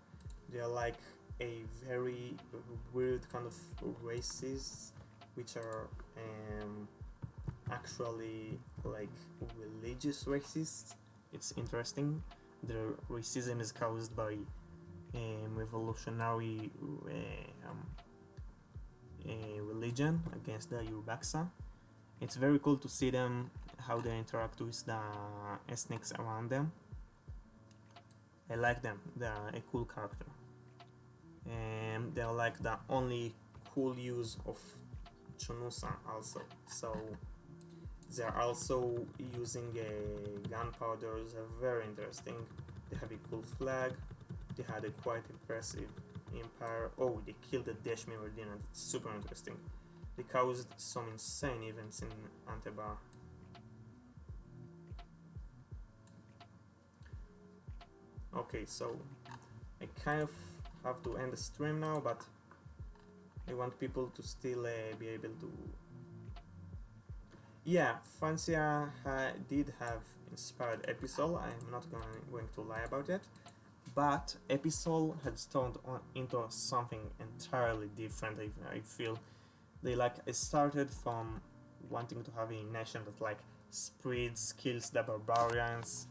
They are like a very weird kind of races, which are actually like religious races. It's interesting. The racism is caused by revolutionary religion against the Urbaxa. It's very cool to see them, how they interact with the ethnics around them. I like them. They're a cool character. They're like the only cool use of Chunusa also. So they're also using gunpowders, very interesting. They have a cool flag. They had a quite impressive empire. Oh, they killed the Desh Meridian, and it's super interesting. They caused some insane events in Antebar. Okay, so I kind of have to end the stream now, but I want people to still be able to. Yeah, Francia did have inspired Episol. I'm not going to lie about it, but Episol has turned into something entirely different. I feel they it started from wanting to have a nation that spreads, kills the barbarians,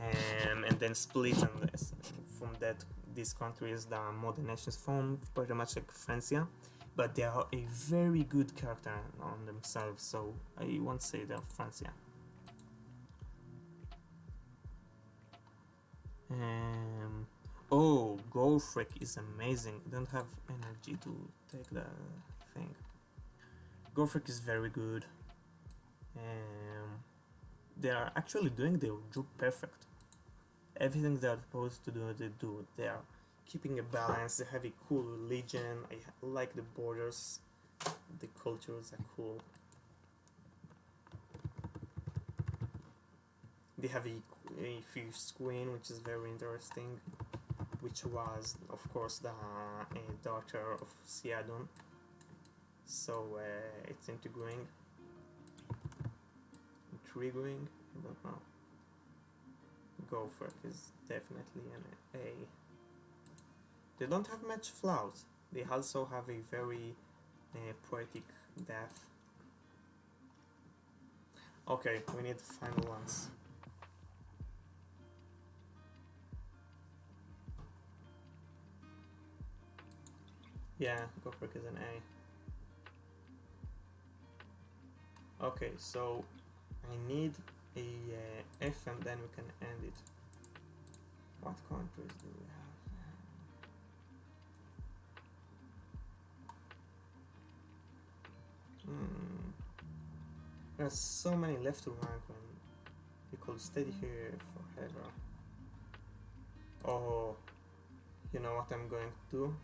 and then split, and from that these countries the modern nations form, pretty much like Francia. But they are a very good character on themselves, so I won't say they're Francia. Oh, Golfric is amazing. I don't have energy to take the thing. Golfric is very good. They are actually doing their job perfect. Everything they're supposed to do, they do. They are keeping a balance. They have a cool religion. I like the borders. The cultures are cool. They have a fierce queen, which is very interesting, which was, of course, the daughter of Siadon. So it's intriguing. I don't know. Golfric is definitely an A. They don't have much flaws. They also have a very poetic death. Okay, we need the final ones. Yeah, Golfric is an A. Okay, so I need a F and then we can end it. What countries do we have? There's so many left to rank when we could stay here forever. Oh, you know what I'm going to do?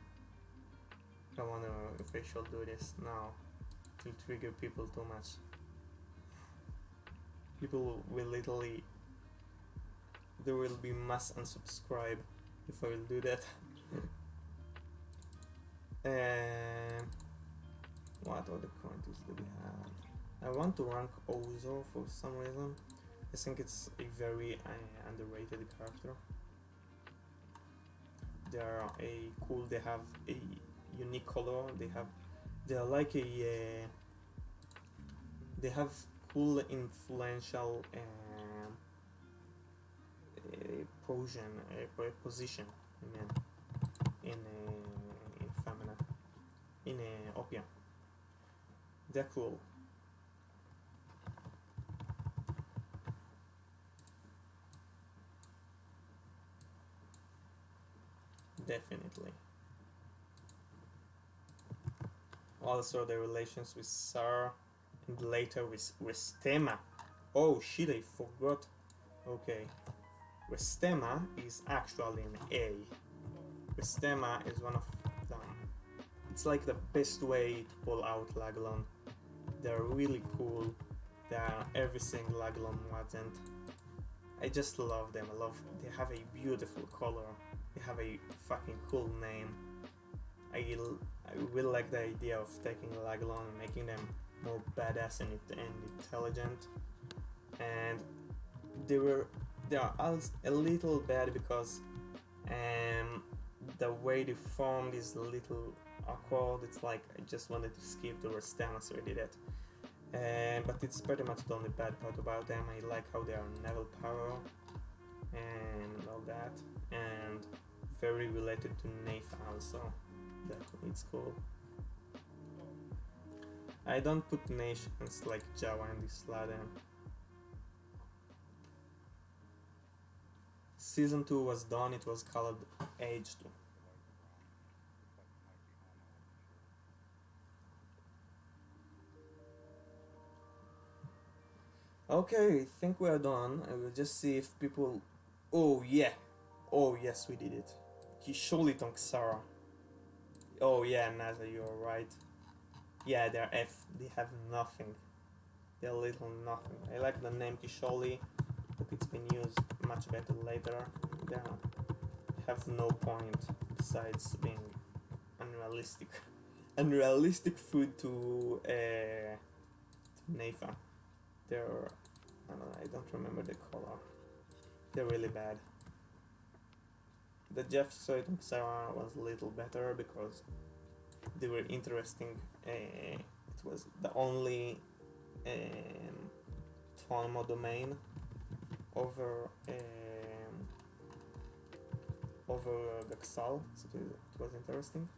I want to official do this now. It will trigger people too much. People will literally, there will be mass unsubscribe if I will do that. What other countries do we have? I want to rank Ozo for some reason. I think it's a very underrated character. They are cool. They have a unique color. They are like they have cool influential position. I mean, in Famana, in Opia. They're cool. Definitely. Also the relations with Sar and later with Restema. Oh shit, I forgot. Okay. Restema is actually an A. Restema is one of them. It's like the best way to pull out Laglon. They're really cool. They're everything Laglon wasn't. I just love them. They have a beautiful color. They have a fucking cool name. I really like the idea of taking Laglon and making them more badass and intelligent. And they are a little bad because the way they formed is a little awkward. It's like I just wanted to skip the Restema, so I did it. But it's pretty much the only bad part about them. I like how they are naval power and all that, and very related to Nath also. It's cool. I don't put nations like Java and Isladen. Season 2 was done, it was called Age 2. Okay, I think we are done. I will just see if people. Oh yeah. Oh yes, we did it. Kisholi Tonksara. Oh yeah, Naza, you're right. Yeah, they're F. They have nothing. They're little nothing. I like the name Kisholi, but it's been used much better later. They have no point besides being unrealistic. Unrealistic food to Nafa. They're I don't remember the color. They're really bad. The Jeff Soyton Sarah was a little better because they were interesting. It was the only Tomo domain over Gaxal, so it was interesting.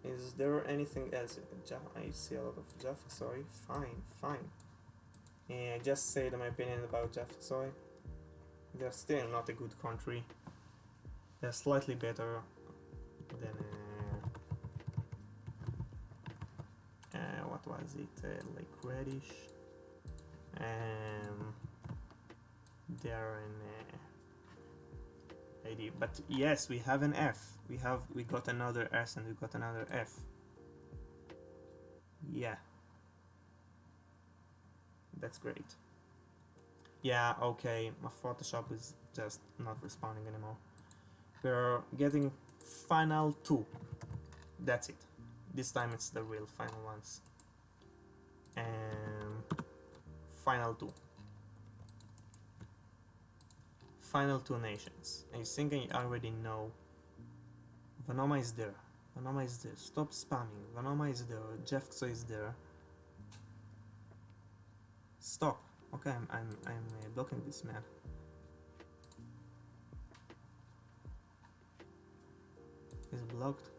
Is there anything else? I see a lot of Jeff Soy. Fine. Just say my opinion about Jeff Soy. They're still not a good country. They're slightly better than what was it? Like reddish. They're in ID, but yes, we have an F. We got another S and we got another F. Yeah, that's great. Yeah, okay, my Photoshop is just not responding anymore. We're getting final 2. That's it. This time it's the real final ones. And final 2. Final 2 nations. I think I already know. Vanoma is there. Vanoma is there. Stop spamming. Vanoma is there. Jeffco is there. Stop. Okay, I'm blocking this man. He's blocked.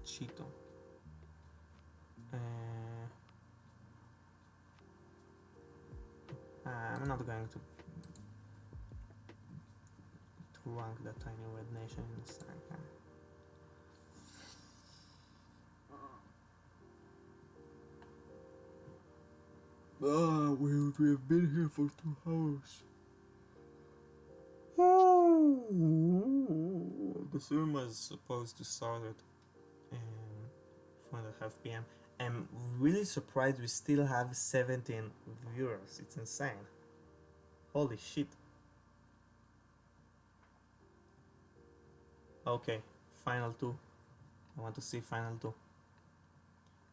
Cheeto. I'm not going to rank that tiny red nation in this rank. We have been here for 2 hours. The stream was supposed to start at 4:30 p.m. I'm really surprised we still have 17 viewers. It's insane. Holy shit. Okay, final 2. I want to see final 2.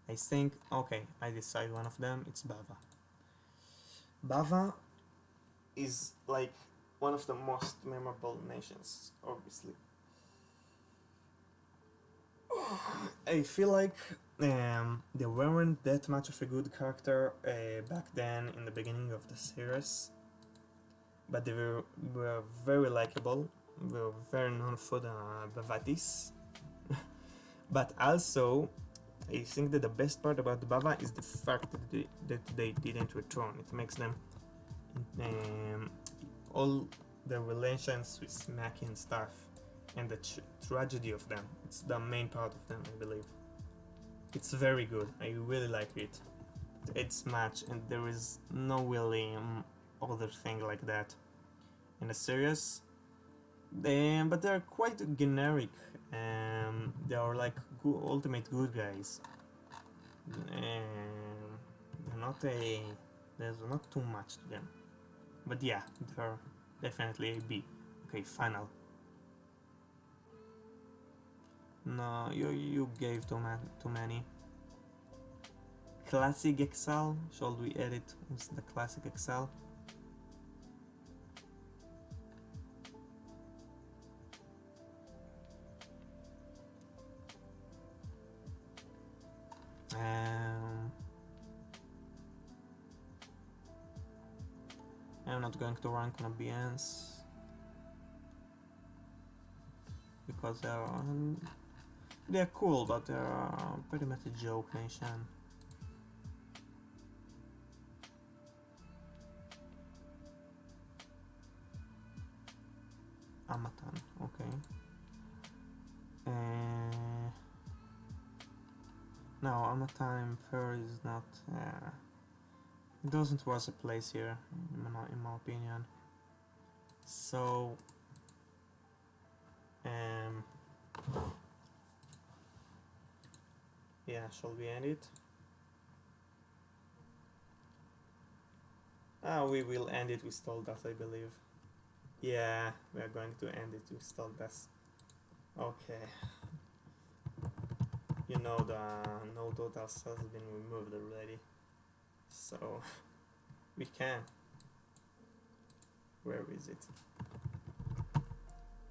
I think, okay, I decide one of them. It's Bava. Bava is like one of the most memorable nations, obviously. I feel like there weren't that much of a good character back then in the beginning of the series, but they were very likable. They were very known for the Bavatis. But also, I think that the best part about the Bava is the fact that they didn't return. It makes them all the relations with Smacky and stuff, and the tragedy of them. It's the main part of them, I believe. It's very good. I really like it. It's match, and there is no really other thing like that in the series. But they're quite generic. They are like ultimate good guys. They're not there's not too much to them. But yeah, they're definitely a B. Okay, final. No, you gave too many. Classic Excel. Should we edit with the classic Excel? I'm not going to rank on BNs because they're cool, but they're pretty much a joke nation. Amatan, okay. No, Amatime Fair is not. It doesn't was a place here, in my opinion. So, um, yeah, shall we end it? We will end it with Stoldas, I believe. Yeah, we are going to end it with Stoldas. Okay. You know the no Dotas has been removed already. So, we can. Where is it?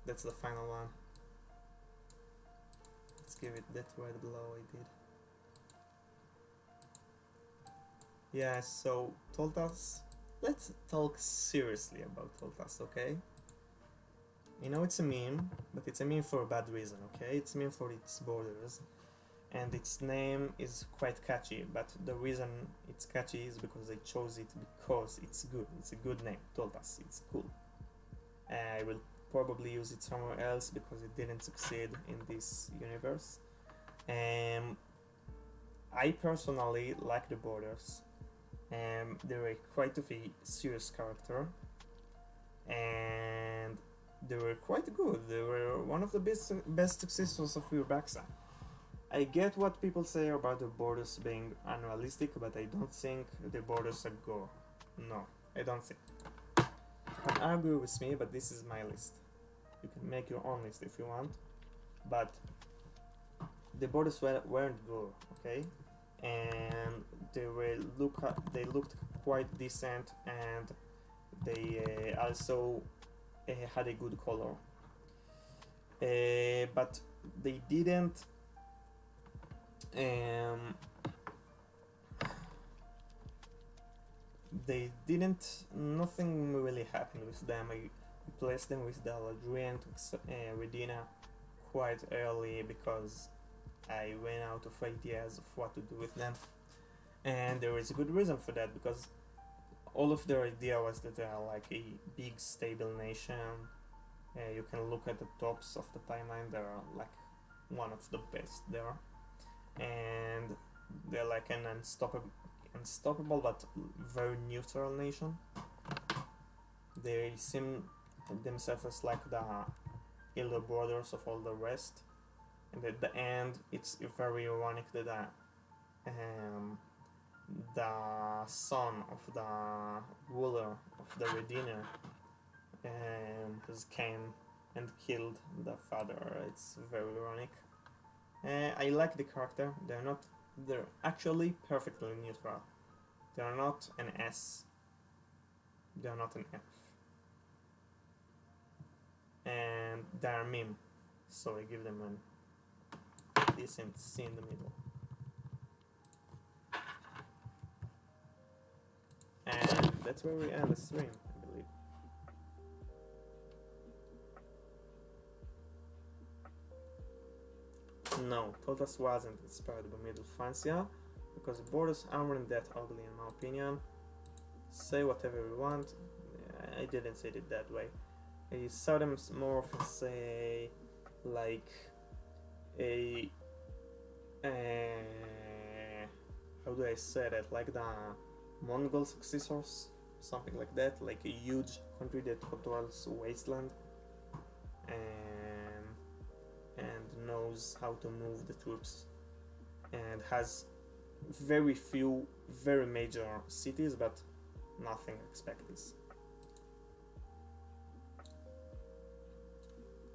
That's the final one. Let's give it that right below I did. Yeah, so Toltas. Let's talk seriously about Toltas, okay? You know it's a meme, but it's a meme for a bad reason, okay? It's a meme for its borders. And its name is quite catchy, but the reason it's catchy is because they chose it because it's good. It's a good name, Toltas. It's cool. I will probably use it somewhere else because it didn't succeed in this universe. I personally like the borders. They were quite of a serious character, and they were quite good. They were one of the best successors of Urbaxa. I get what people say about the borders being unrealistic, but I don't think the borders are gore. No, I don't think. You can argue with me, but this is my list. You can make your own list if you want, but the borders weren't gore, okay? And they looked quite decent, and they also had a good color. But they didn't. Nothing really happened with them. I replaced them with the Ladrian Redina quite early because I ran out of ideas of what to do with them, and there is a good reason for that, because all of their idea was that they are like a big stable nation. You can look at the tops of the timeline, they are like one of the best there, and they're like an unstoppable but very neutral nation. They seem themselves as like the elder brothers of all the rest. And at the end, it's very ironic that the son of the ruler of the Redina has came and killed the father. It's very ironic. I like the character. They're actually perfectly neutral. They're not an S. They're not an F. And they're a meme. So I give them an decent C in the middle. And that's where we end the stream, I believe. No, Totas wasn't inspired by Middle Francia, because the borders aren't that ugly in my opinion. Say whatever you want, I didn't say it that way. I saw them more of say like a how do I say that, like the Mongol successors, something like that, like a huge country that controls wasteland and knows how to move the troops and has very few very major cities but nothing expected.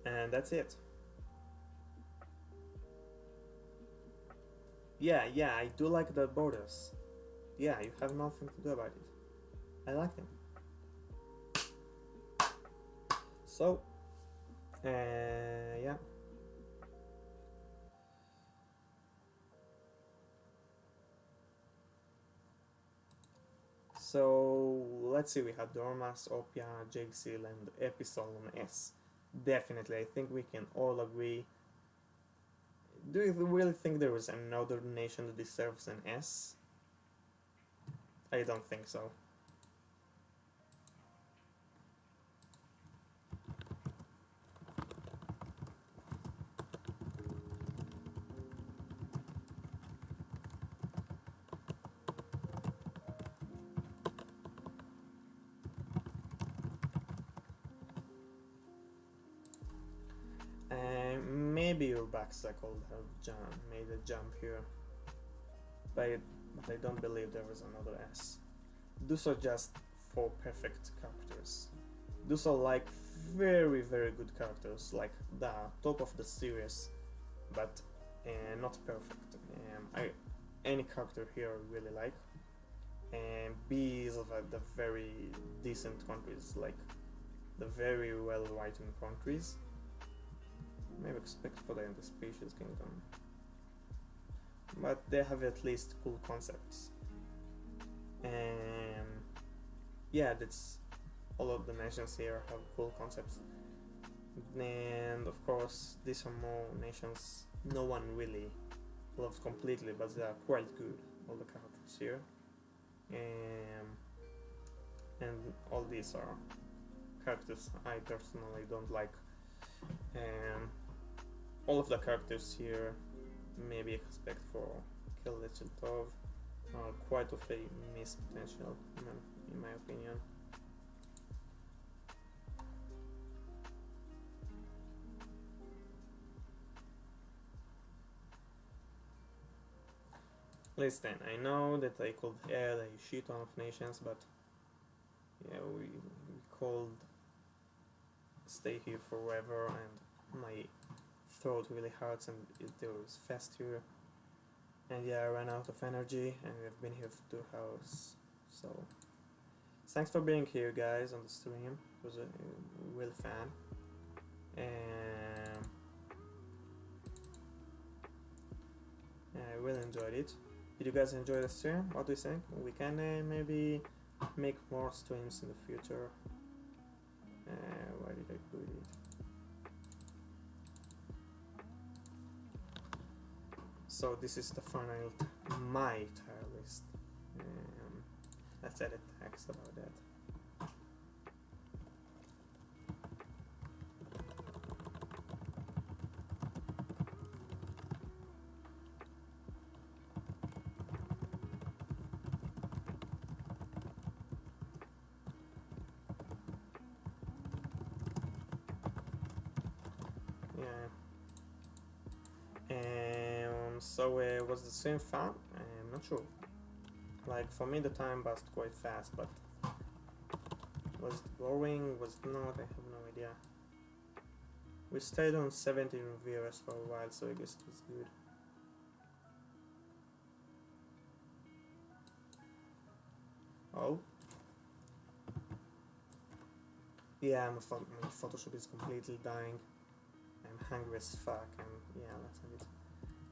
And that's it. Yeah, I do like the borders. Yeah, you have nothing to do about it. I like them. So, yeah. So, let's see, we have Dormas, Opia, Jigsil, and Episol on S. Definitely, I think we can all agree. Do you really think there is another nation that deserves an S? I don't think so. maybe your backcycle have made a jump here, but I don't believe there was another S. Those are just 4 perfect characters. Those are like very good characters, like the top of the series, but not perfect. Any character here I really like. And B is of the very decent countries, like the very well written countries. Maybe expect for the Species Kingdom, but they have at least cool concepts. Yeah, that's all of the nations here have cool concepts, and of course these are more nations no one really loves completely, but they are quite good, all the characters here. And all these are characters I personally don't like. All of the characters here, maybe expect for Kill Little Tov, are quite of a missed potential, in my opinion. Listen, I know that I could add a shit ton of nations, but yeah, we could stay here forever, and my throat really hurts, and there is fast here. And yeah, I ran out of energy, and we've been here for 2 hours. So thanks for being here, guys, on the stream. It was really fun. And I really enjoyed it. Did you guys enjoy the stream? What do you think? We can maybe make more streams in the future. Why did I put it? So this is the final my tier list. Let's edit text about that. So was the stream fun? I'm not sure. Like for me the time passed quite fast, but was it boring? Was it not? I have no idea. We stayed on 17 viewers for a while, so I guess it was good. Oh. Yeah, my Photoshop is completely dying. I'm hungry as fuck, and yeah, let's have it.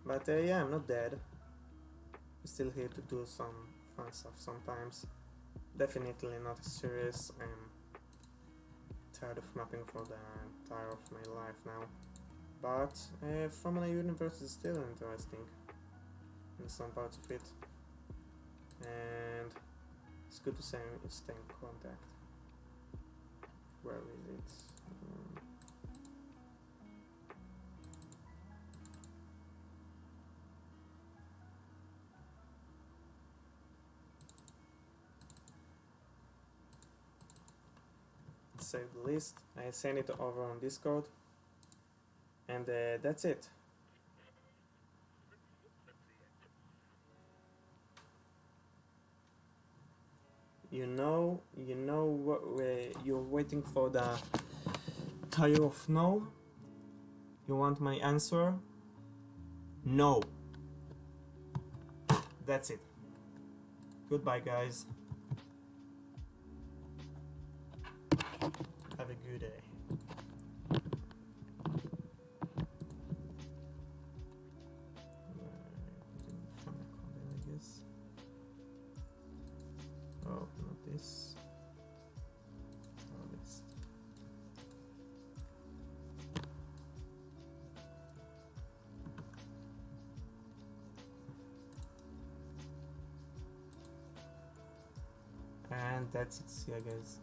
But yeah, I'm not dead. I'm still here to do some fun stuff sometimes. Definitely not as serious. I'm tired of mapping for the entire of my life now. But Famana universe is still interesting in some parts of it. And it's good to stay in contact. Where is it? Save the list. I send it over on Discord, and that's it. What you're waiting for the tire of no. You want my answer? No. That's it. Goodbye, guys. Have a good day. I guess. Oh, not this. Oh, this. And that's it. See you guys.